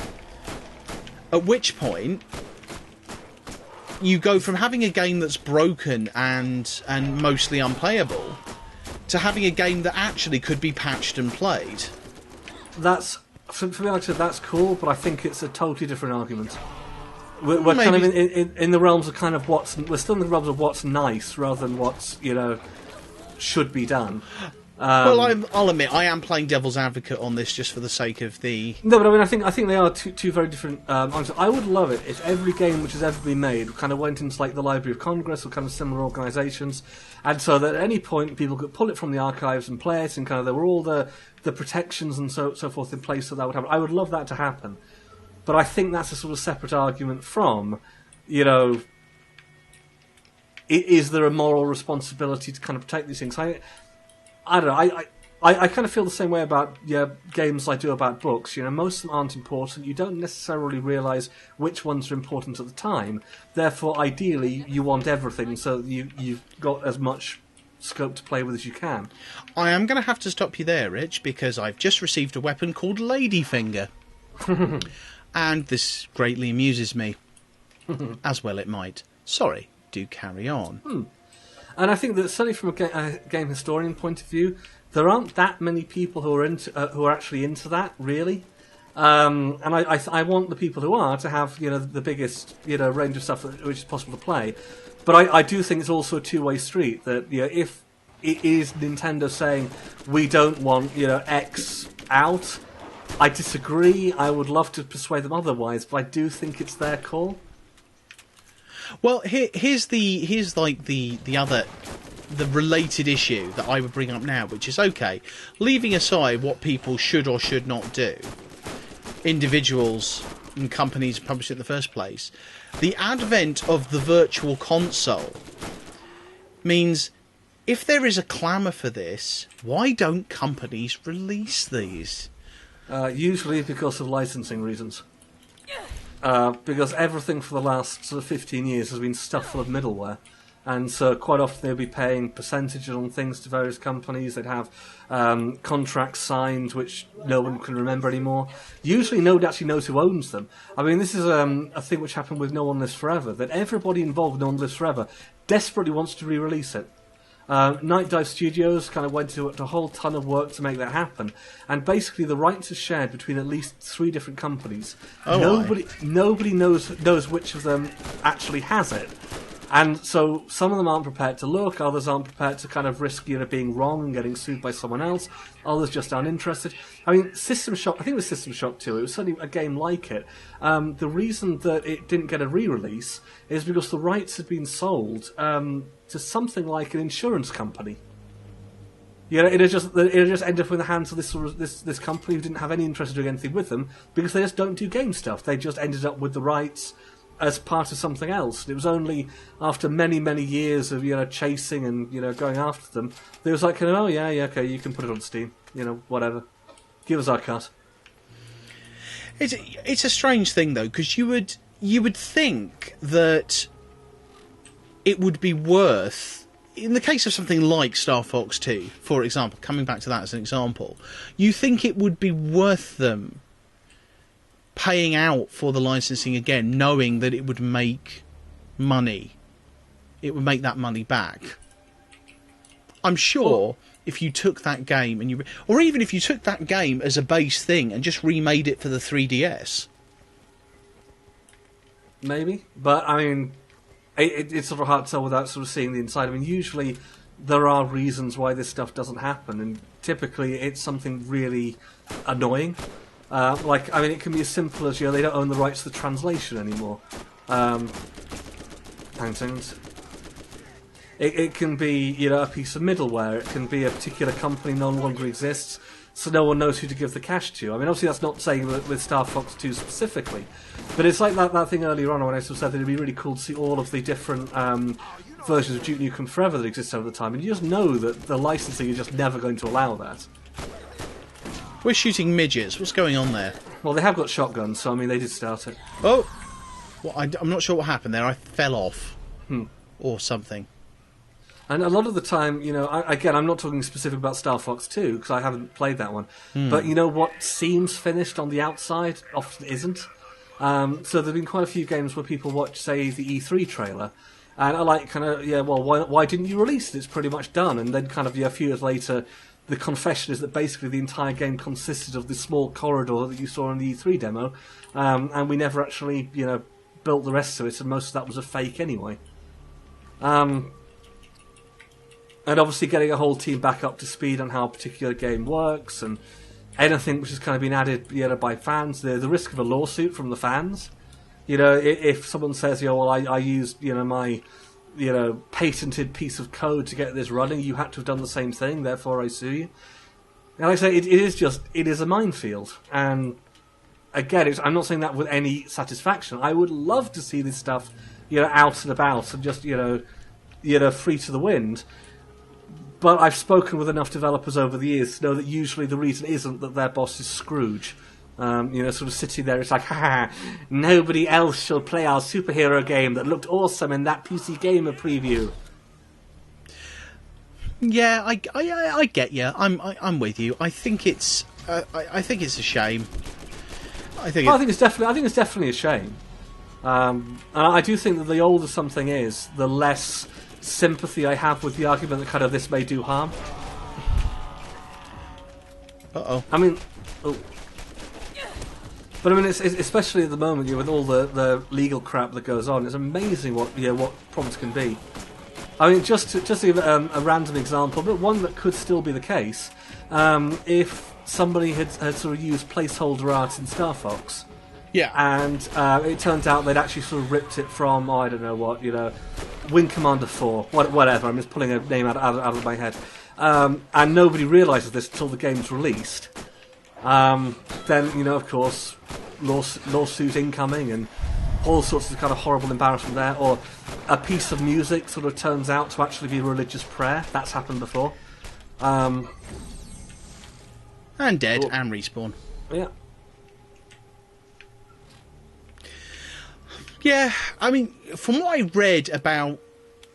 At which point, you go from having a game that's broken and mostly unplayable to having a game that actually could be patched and played. That's, for me, like I said, that's cool, but I think it's a totally different argument. We're kind of in the realms of kind of we're still in the realms of what's nice rather than what's, should be done. Well, I'll admit, I am playing devil's advocate on this just for the sake of the... No, but I mean, I think they are two very different answers. I would love it if every game which has ever been made kind of went into like the Library of Congress or kind of similar organisations, and so that at any point people could pull it from the archives and play it, and kind of there were all the protections and so forth in place so that would happen. I would love that to happen. But I think that's a sort of separate argument from, is there a moral responsibility to kind of protect these things? I don't know. I kind of feel the same way about games I do about books. Most of them aren't important. You don't necessarily realise which ones are important at the time. Therefore, ideally, you want everything so that you've got as much scope to play with as you can. I am going to have to stop you there, Rich, because I've just received a weapon called Ladyfinger. And this greatly amuses me. As well it might. Sorry, do carry on. And I think that certainly from a game historian point of view, there aren't that many people who are actually into that, really. And I want the people who are to have the biggest range of stuff which is possible to play. But I do think it's also a two-way street. That if it is Nintendo saying we don't want X out, I disagree. I would love to persuade them otherwise, but I do think it's their call. Well, here's the related issue that I would bring up now, which is okay. Leaving aside what people should or should not do, individuals and companies publish it in the first place, the advent of the virtual console means if there is a clamour for this, why don't companies release these? Usually because of licensing reasons. Because everything for the last sort of 15 years has been stuffed full of middleware. And so quite often they'll be paying percentages on things to various companies. They'd have contracts signed which no one can remember anymore. Usually nobody actually knows who owns them. I mean, this is a thing which happened with No One Lives Forever, that everybody involved in No One Lives Forever desperately wants to re-release it. Night Dive Studios kind of went to a whole ton of work to make that happen, and basically the rights are shared between at least 3 different companies. Nobody knows which of them actually has it, and so some of them aren't prepared to look, others aren't prepared to kind of risk being wrong and getting sued by someone else, others just aren't interested. I mean, System Shock, I think it was System Shock 2, it was certainly a game like it. The reason that it didn't get a re-release is because the rights had been sold to something like an insurance company. It just ended up in the hands of this company who didn't have any interest in doing anything with them, because they just don't do game stuff. They just ended up with the rights as part of something else. And it was only after many, many years of chasing and going after them, they was like, oh yeah, okay, you can put it on Steam, whatever, give us our cut. It's a strange thing though, because you would think that it would be worth, in the case of something like Star Fox 2, for example, coming back to that as an example, you think it would be worth them paying out for the licensing again, knowing that it would make money. It would make that money back. I'm sure if you took that game or even if you took that game as a base thing and just remade it for the 3DS. Maybe, but I mean, it's sort of hard to tell without sort of seeing the inside. I mean, usually there are reasons why this stuff doesn't happen, and typically it's something really annoying. It can be as simple as, they don't own the rights to the translation anymore. It can be, a piece of middleware. It can be a particular company no longer exists, so no one knows who to give the cash to. I mean, obviously that's not saying that with Star Fox 2 specifically, but it's like that thing earlier on when I sort of said that it'd be really cool to see all of the different versions of Duke Nukem Forever that exist over the time, and you just know that the licensing is just never going to allow that. We're shooting midgets. What's going on there? Well, they have got shotguns, so I mean, they did start it. Oh! Well, I'm not sure what happened there. I fell off. Or something. And a lot of the time, I'm not talking specific about Star Fox 2, because I haven't played that one. But what seems finished on the outside often isn't. So there have been quite a few games where people watch, say, the E3 trailer, and are like, why didn't you release it? It's pretty much done. And then a few years later, the confession is that basically the entire game consisted of this small corridor that you saw in the E3 demo, and we never actually, built the rest of it, and most of that was a fake anyway. And obviously getting a whole team back up to speed on how a particular game works, and anything which has kind of been added by fans, the risk of a lawsuit from the fans. If someone says, I used my patented piece of code to get this running, you had to have done the same thing, therefore I sue you. And like I say, it is a minefield. And again, I'm not saying that with any satisfaction. I would love to see this stuff, out and about and just, free to the wind. But I've spoken with enough developers over the years to know that usually the reason isn't that their boss is Scrooge. Sort of sitting there, it's like, nobody else shall play our superhero game that looked awesome in that PC Gamer preview. Yeah, I get you. I'm with you. I think it's a shame. I think it's definitely a shame. And I do think that the older something is, the less sympathy I have with the argument that kind of this may do harm. Uh-oh. I mean... Oh. But I mean, it's especially at the moment, with all the legal crap that goes on, it's amazing what problems can be. I mean, just to give a random example, but one that could still be the case, if somebody had sort of used placeholder art in Star Fox, yeah, and it turns out they'd actually sort of ripped it from, I don't know what, Wing Commander 4, whatever. I'm just pulling a name out of my head, and nobody realises this until the game's released. Then of course, lawsuit incoming and all sorts of kind of horrible embarrassment there. Or a piece of music sort of turns out to actually be a religious prayer. That's happened before. And dead and respawn. Yeah. Yeah, I mean, from what I read about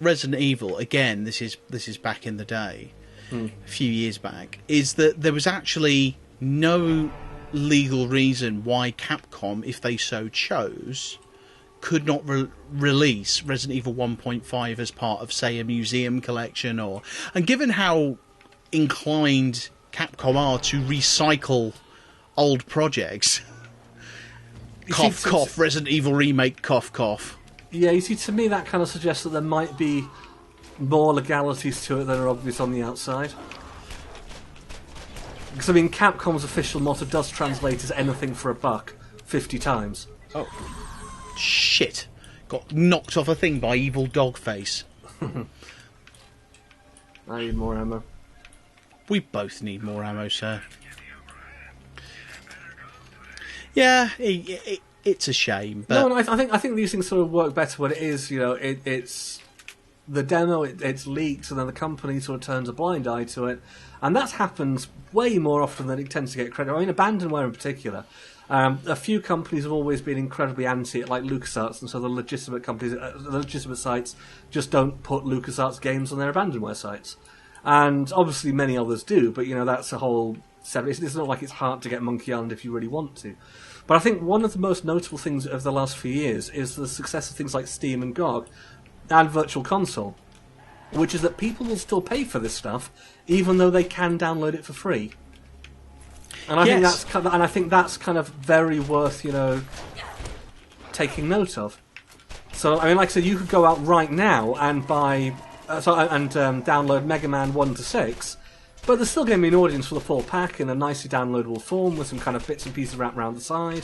Resident Evil, again, this is back in the day, a few years back, is that there was actually no legal reason why Capcom, if they so chose, could not release Resident Evil 1.5 as part of, say, a museum collection, and given how inclined Capcom are to recycle old projects, cough, Resident Evil remake, cough. Yeah, you see, to me that kind of suggests that there might be more legalities to it than are obvious on the outside. Because, I mean, Capcom's official motto does translate as anything for a buck 50 times. Oh. Shit. Got knocked off a thing by Evil Dogface. I need more ammo. We both need more ammo, sir. Yeah, it's a shame. But... No, I think these things sort of work better when it is, it's the demo, it's leaked, and then the company sort of turns a blind eye to it. And that happens way more often than it tends to get credit. I mean, Abandonware in particular. A few companies have always been incredibly anti it, like LucasArts, and so the legitimate companies, the legitimate sites, just don't put LucasArts games on their Abandonware sites. And obviously many others do, but that's a whole separate... It's not like it's hard to get Monkey Island if you really want to. But I think one of the most notable things of the last few years is the success of things like Steam and GOG and Virtual Console, which is that people will still pay for this stuff, even though they can download it for free. And I think that's kind of very worth, taking note of. So, I mean, like I said, you could go out right now and buy download Mega Man 1 to 6, but there's still going to be an audience for the full pack in a nicely downloadable form with some kind of bits and pieces wrapped around the side.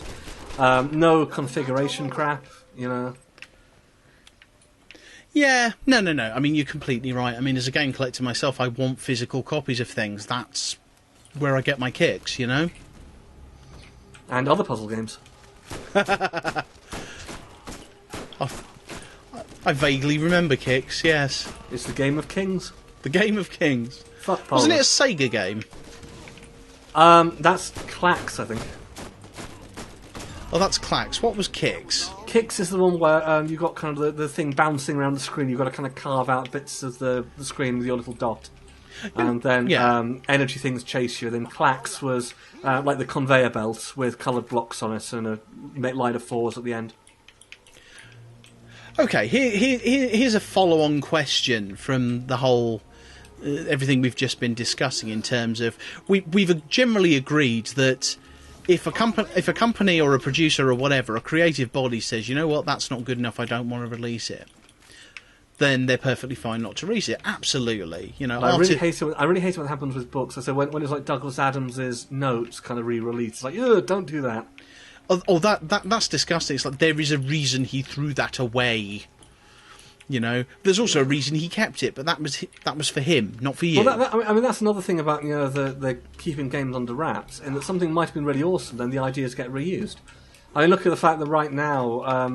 No configuration crap, Yeah, no. I mean, you're completely right. I mean, as a game collector myself, I want physical copies of things. That's where I get my kicks, And other puzzle games. I vaguely remember Kicks, yes. It's the Game of Kings. The Game of Kings. Fuck Poland. Wasn't it a Sega game? That's Clax, I think. Oh, that's Clax. What was Kicks? Kicks is the one where you've got kind of the thing bouncing around the screen. You've got to kind of carve out bits of the screen with your little dot. And then energy things chase you. Then Clax was like the conveyor belt with coloured blocks on it and a line of fours at the end. Okay, here's a follow-on question from the whole everything we've just been discussing in terms of we've generally agreed that if a company or a producer or whatever, a creative body says, you know what, that's not good enough, I don't want to release it, then they're perfectly fine not to release it. Absolutely, I really hate it. I really hate it when it happens with books. So when it's like Douglas Adams's notes kind of re-released, it's like, don't do that. Oh, that's disgusting. It's like there is a reason he threw that away. There's also a reason he kept it, but that was for him, not for you. Well, I mean, that's another thing about the keeping games under wraps, in that something might have been really awesome, then the ideas get reused. I mean, look at the fact that right now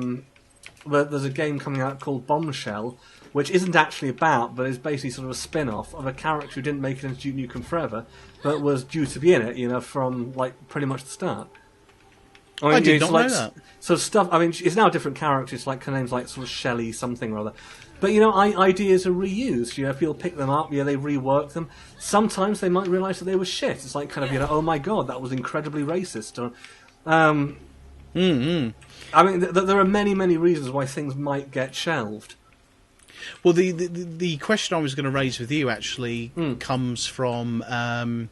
there's a game coming out called Bombshell, which isn't actually about, but is basically sort of a spin-off of a character who didn't make it into Duke Nukem Forever, but was due to be in it, from like pretty much the start. I did not know that. So stuff. I mean, it's now a different character. It's like her name's like sort of Shelley something or other. But ideas are reused. People pick them up. They rework them. Sometimes they might realise that they were shit. It's like kind of oh my god, that was incredibly racist. Or, I mean, there are many reasons why things might get shelved. Well, the question I was going to raise with you actually comes from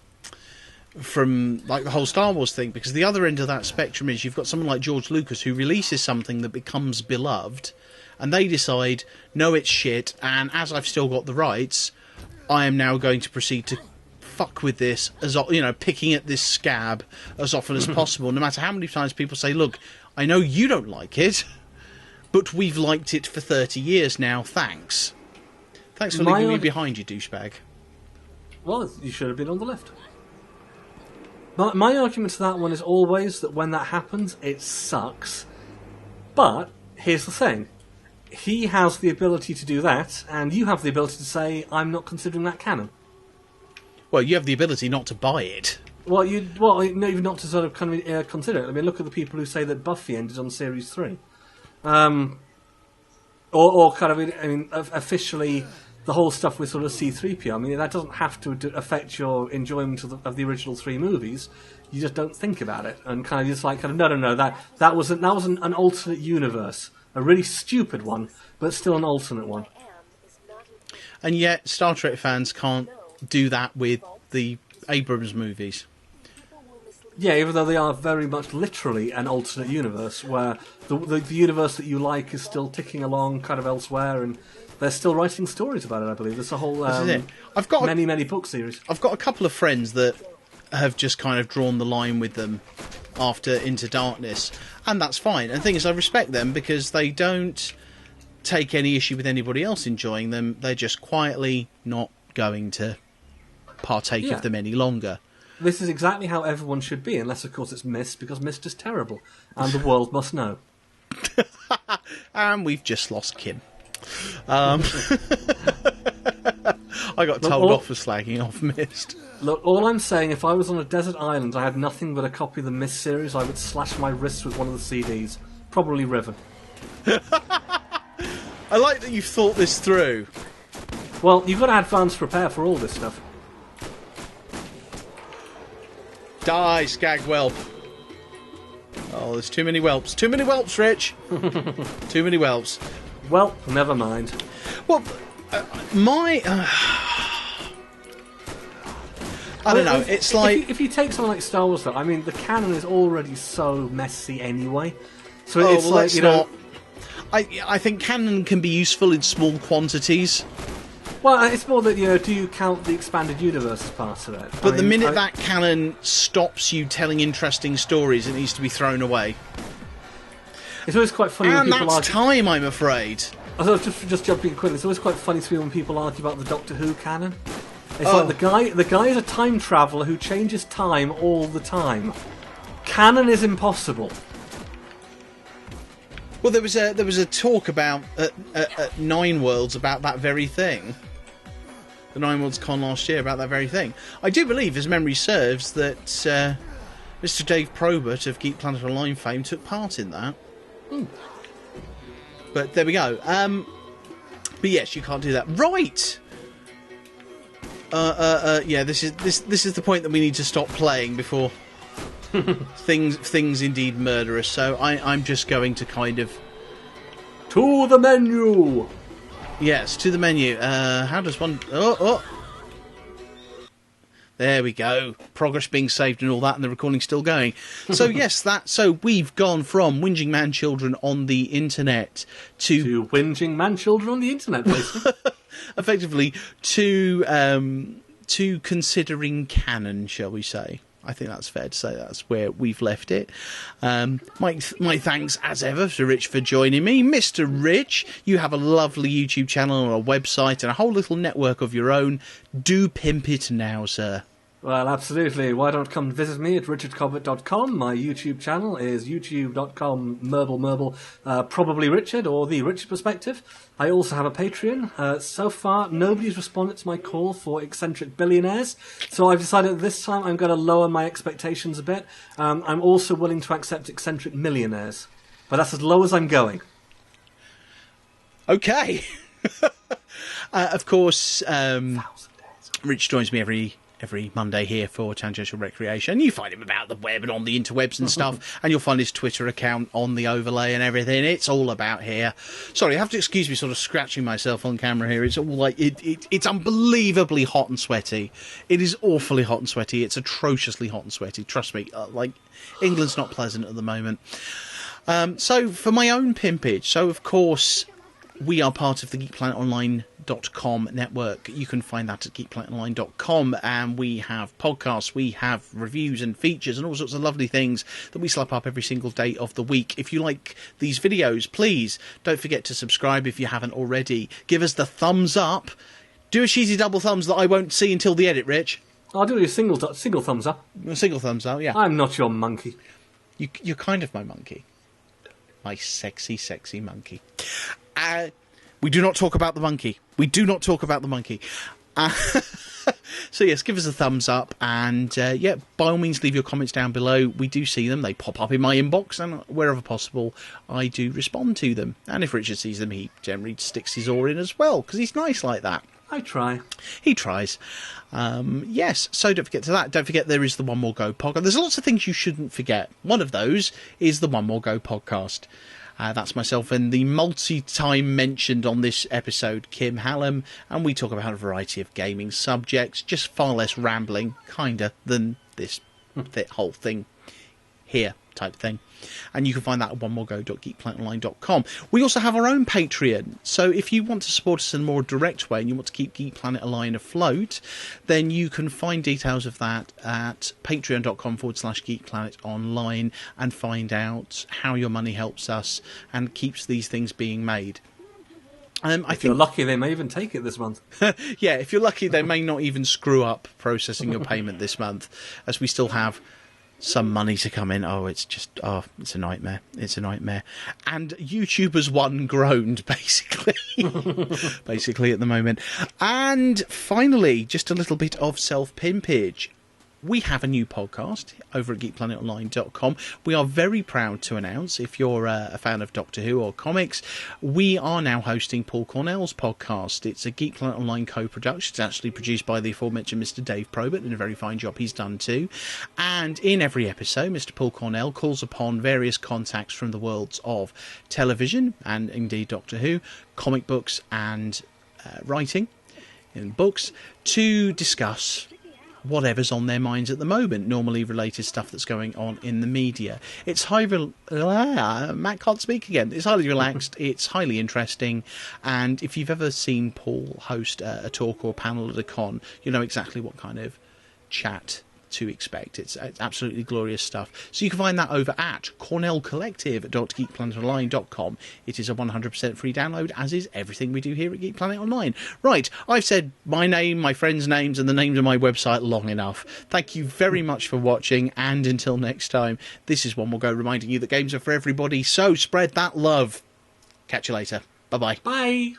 from like the whole Star Wars thing, because the other end of that spectrum is you've got someone like George Lucas who releases something that becomes beloved, and they decide, no, it's shit, and as I've still got the rights, I am now going to proceed to fuck with this, as picking at this scab as often as possible, no matter how many times people say, look, I know you don't like it, but we've liked it for 30 years now, thanks. Thanks for leaving me behind, you douchebag. Well, you should have been on the left. My argument to that one is always that when that happens, it sucks. But here's the thing. He has the ability to do that, and you have the ability to say, I'm not considering that canon. Well, you have the ability not to buy it. Well, even not to sort of consider it. I mean, look at the people who say that Buffy ended on Series 3. Officially, the whole stuff with sort of C-3PO. I mean, that doesn't have to affect your enjoyment of the original 3 movies. You just don't think about it, and no. That was an alternate universe, a really stupid one, but still an alternate one. And yet, Star Trek fans can't do that with the Abrams movies. Yeah, even though they are very much literally an alternate universe, where the universe that you like is still ticking along kind of elsewhere, and they're still writing stories about it, I believe. There's a whole many book series. I've got a couple of friends that have just kind of drawn the line with them after Into Darkness, and that's fine. And the thing is, I respect them because they don't take any issue with anybody else enjoying them. They're just quietly not going to partake of them any longer. This is exactly how everyone should be, unless, of course, it's Myst, because Myst is terrible, and the world must know. And we've just lost Kim. I got told off for slagging off Myst. Look, all I'm saying, if I was on a desert island, I had nothing but a copy of the Myst series, I would slash my wrists with one of the CDs. Probably Riven. I like that you've thought this through. Well, you've got to advance prepare for all this stuff. Die, skag whelp. Oh, there's too many whelps. Too many whelps, Rich. Too many whelps. Well, never mind. Well, I don't know. It's like if you take something like Star Wars, though, I mean, the canon is already so messy anyway. So it's like, not. I think canon can be useful in small quantities. Well, it's more that, do you count the expanded universe as part of it? But the minute that canon stops you telling interesting stories, it needs to be thrown away. It's always quite funny when people argue... time, I'm afraid. I was just jumping quickly. It's always quite funny to me when people argue about the Doctor Who canon. It's like the guy is a time traveller who changes time all the time. Canon is impossible. Well, there was a talk about at Nine Worlds about that very thing. The Nine Worlds Con last year about that very thing. I do believe, as memory serves, that Mr. Dave Probert of Geek Planet Online fame took part in that. But there we go. But yes, you can't do that. Right. Yeah, this is the point that we need to stop playing before things indeed murder us. So I'm just going to kind of to the menu. Yes, to the menu. How does one? Oh. There we go. Progress being saved and all that, and the recording's still going. So yes, so we've gone from whinging man children on the internet to whinging man children on the internet, basically. Effectively to considering canon, shall we say? I think that's fair to say. That's where we've left it. My thanks, as ever, to Rich for joining me. Mr. Rich, you have a lovely YouTube channel and a website and a whole little network of your own. Do pimp it now, sir. Well, absolutely. Why don't come visit me at richardcobbett.com. My YouTube channel is youtube.com/merble, probably Richard, or The Richard Perspective. I also have a Patreon. So far, nobody's responded to my call for eccentric billionaires, so I've decided this time I'm going to lower my expectations a bit. I'm also willing to accept eccentric millionaires, but that's as low as I'm going. Okay. Of course, Rich joins me every every Monday here for Tangential Recreation. You find him about the web and on the interwebs and stuff, and you'll find his Twitter account on the overlay and everything. It's all about here. Sorry, I have to excuse me sort of scratching myself on camera here. It's all like it's unbelievably hot and sweaty. It is awfully hot and sweaty. It's atrociously hot and sweaty. Trust me, England's not pleasant at the moment. So for my own pimpage, so of course we are part of the geekplanetonline.com network. You can find that at geekplanetonline.com, and we have podcasts, we have reviews and features and all sorts of lovely things that we slap up every single day of the week. If you like these videos, please don't forget to subscribe if you haven't already. Give us the thumbs up. Do a cheesy double thumbs that I won't see until the edit, Rich. I'll do a single thumbs up. A single thumbs up, yeah. I'm not your monkey. You're kind of my monkey. My sexy, sexy monkey. We do not talk about the monkey. We do not talk about the monkey. So yes, give us a thumbs up, and yeah, by all means leave your comments down below. We do see them. They pop up in my inbox, and wherever possible I do respond to them. And if Richard sees them, he generally sticks his oar in as well, because he's nice like that. I try. He tries. Yes, so don't forget to that. Don't forget there is the One More Go podcast. There's lots of things you shouldn't forget. One of those is the One More Go podcast. That's myself and the multi-time mentioned on this episode, Kim Hallam, and we talk about a variety of gaming subjects, just far less rambling, kinda, than this whole thing here type thing. And you can find that at onemorego.geekplanetonline.com. We also have our own Patreon, so if you want to support us in a more direct way and you want to keep Geek Planet Online afloat, then you can find details of that at patreon.com/geekplanetonline and find out how your money helps us and keeps these things being made. If you're lucky, they may even take it this month. Yeah, if you're lucky, they may not even screw up processing your payment this month, as we still have some money to come in. It's a nightmare. It's a nightmare. And YouTubers one groaned, basically. Basically at the moment. And finally, just a little bit of self-pimpage. We have a new podcast over at geekplanetonline.com. We are very proud to announce, if you're a fan of Doctor Who or comics, we are now hosting Paul Cornell's podcast. It's a Geek Planet Online co-production. It's actually produced by the aforementioned Mr. Dave Probert, and a very fine job he's done too. And in every episode, Mr. Paul Cornell calls upon various contacts from the worlds of television, and indeed Doctor Who, comic books and writing in books, to discuss whatever's on their minds at the moment, normally related stuff that's going on in the media. It's Matt can't speak again. It's highly relaxed, it's highly interesting, and if you've ever seen Paul host a talk or a panel at a con, you know exactly what kind of chat to expect. It's absolutely glorious stuff. So you can find that over at cornellcollective.geekplanetonline.com. It is a 100% free download, as is everything we do here at Geek Planet Online. Right, I've said my name, my friends' names, and the names of my website long enough. Thank you very much for watching, and until next time, this is One More Go reminding you that games are for everybody, so spread that love. Catch you later. Bye-bye. Bye.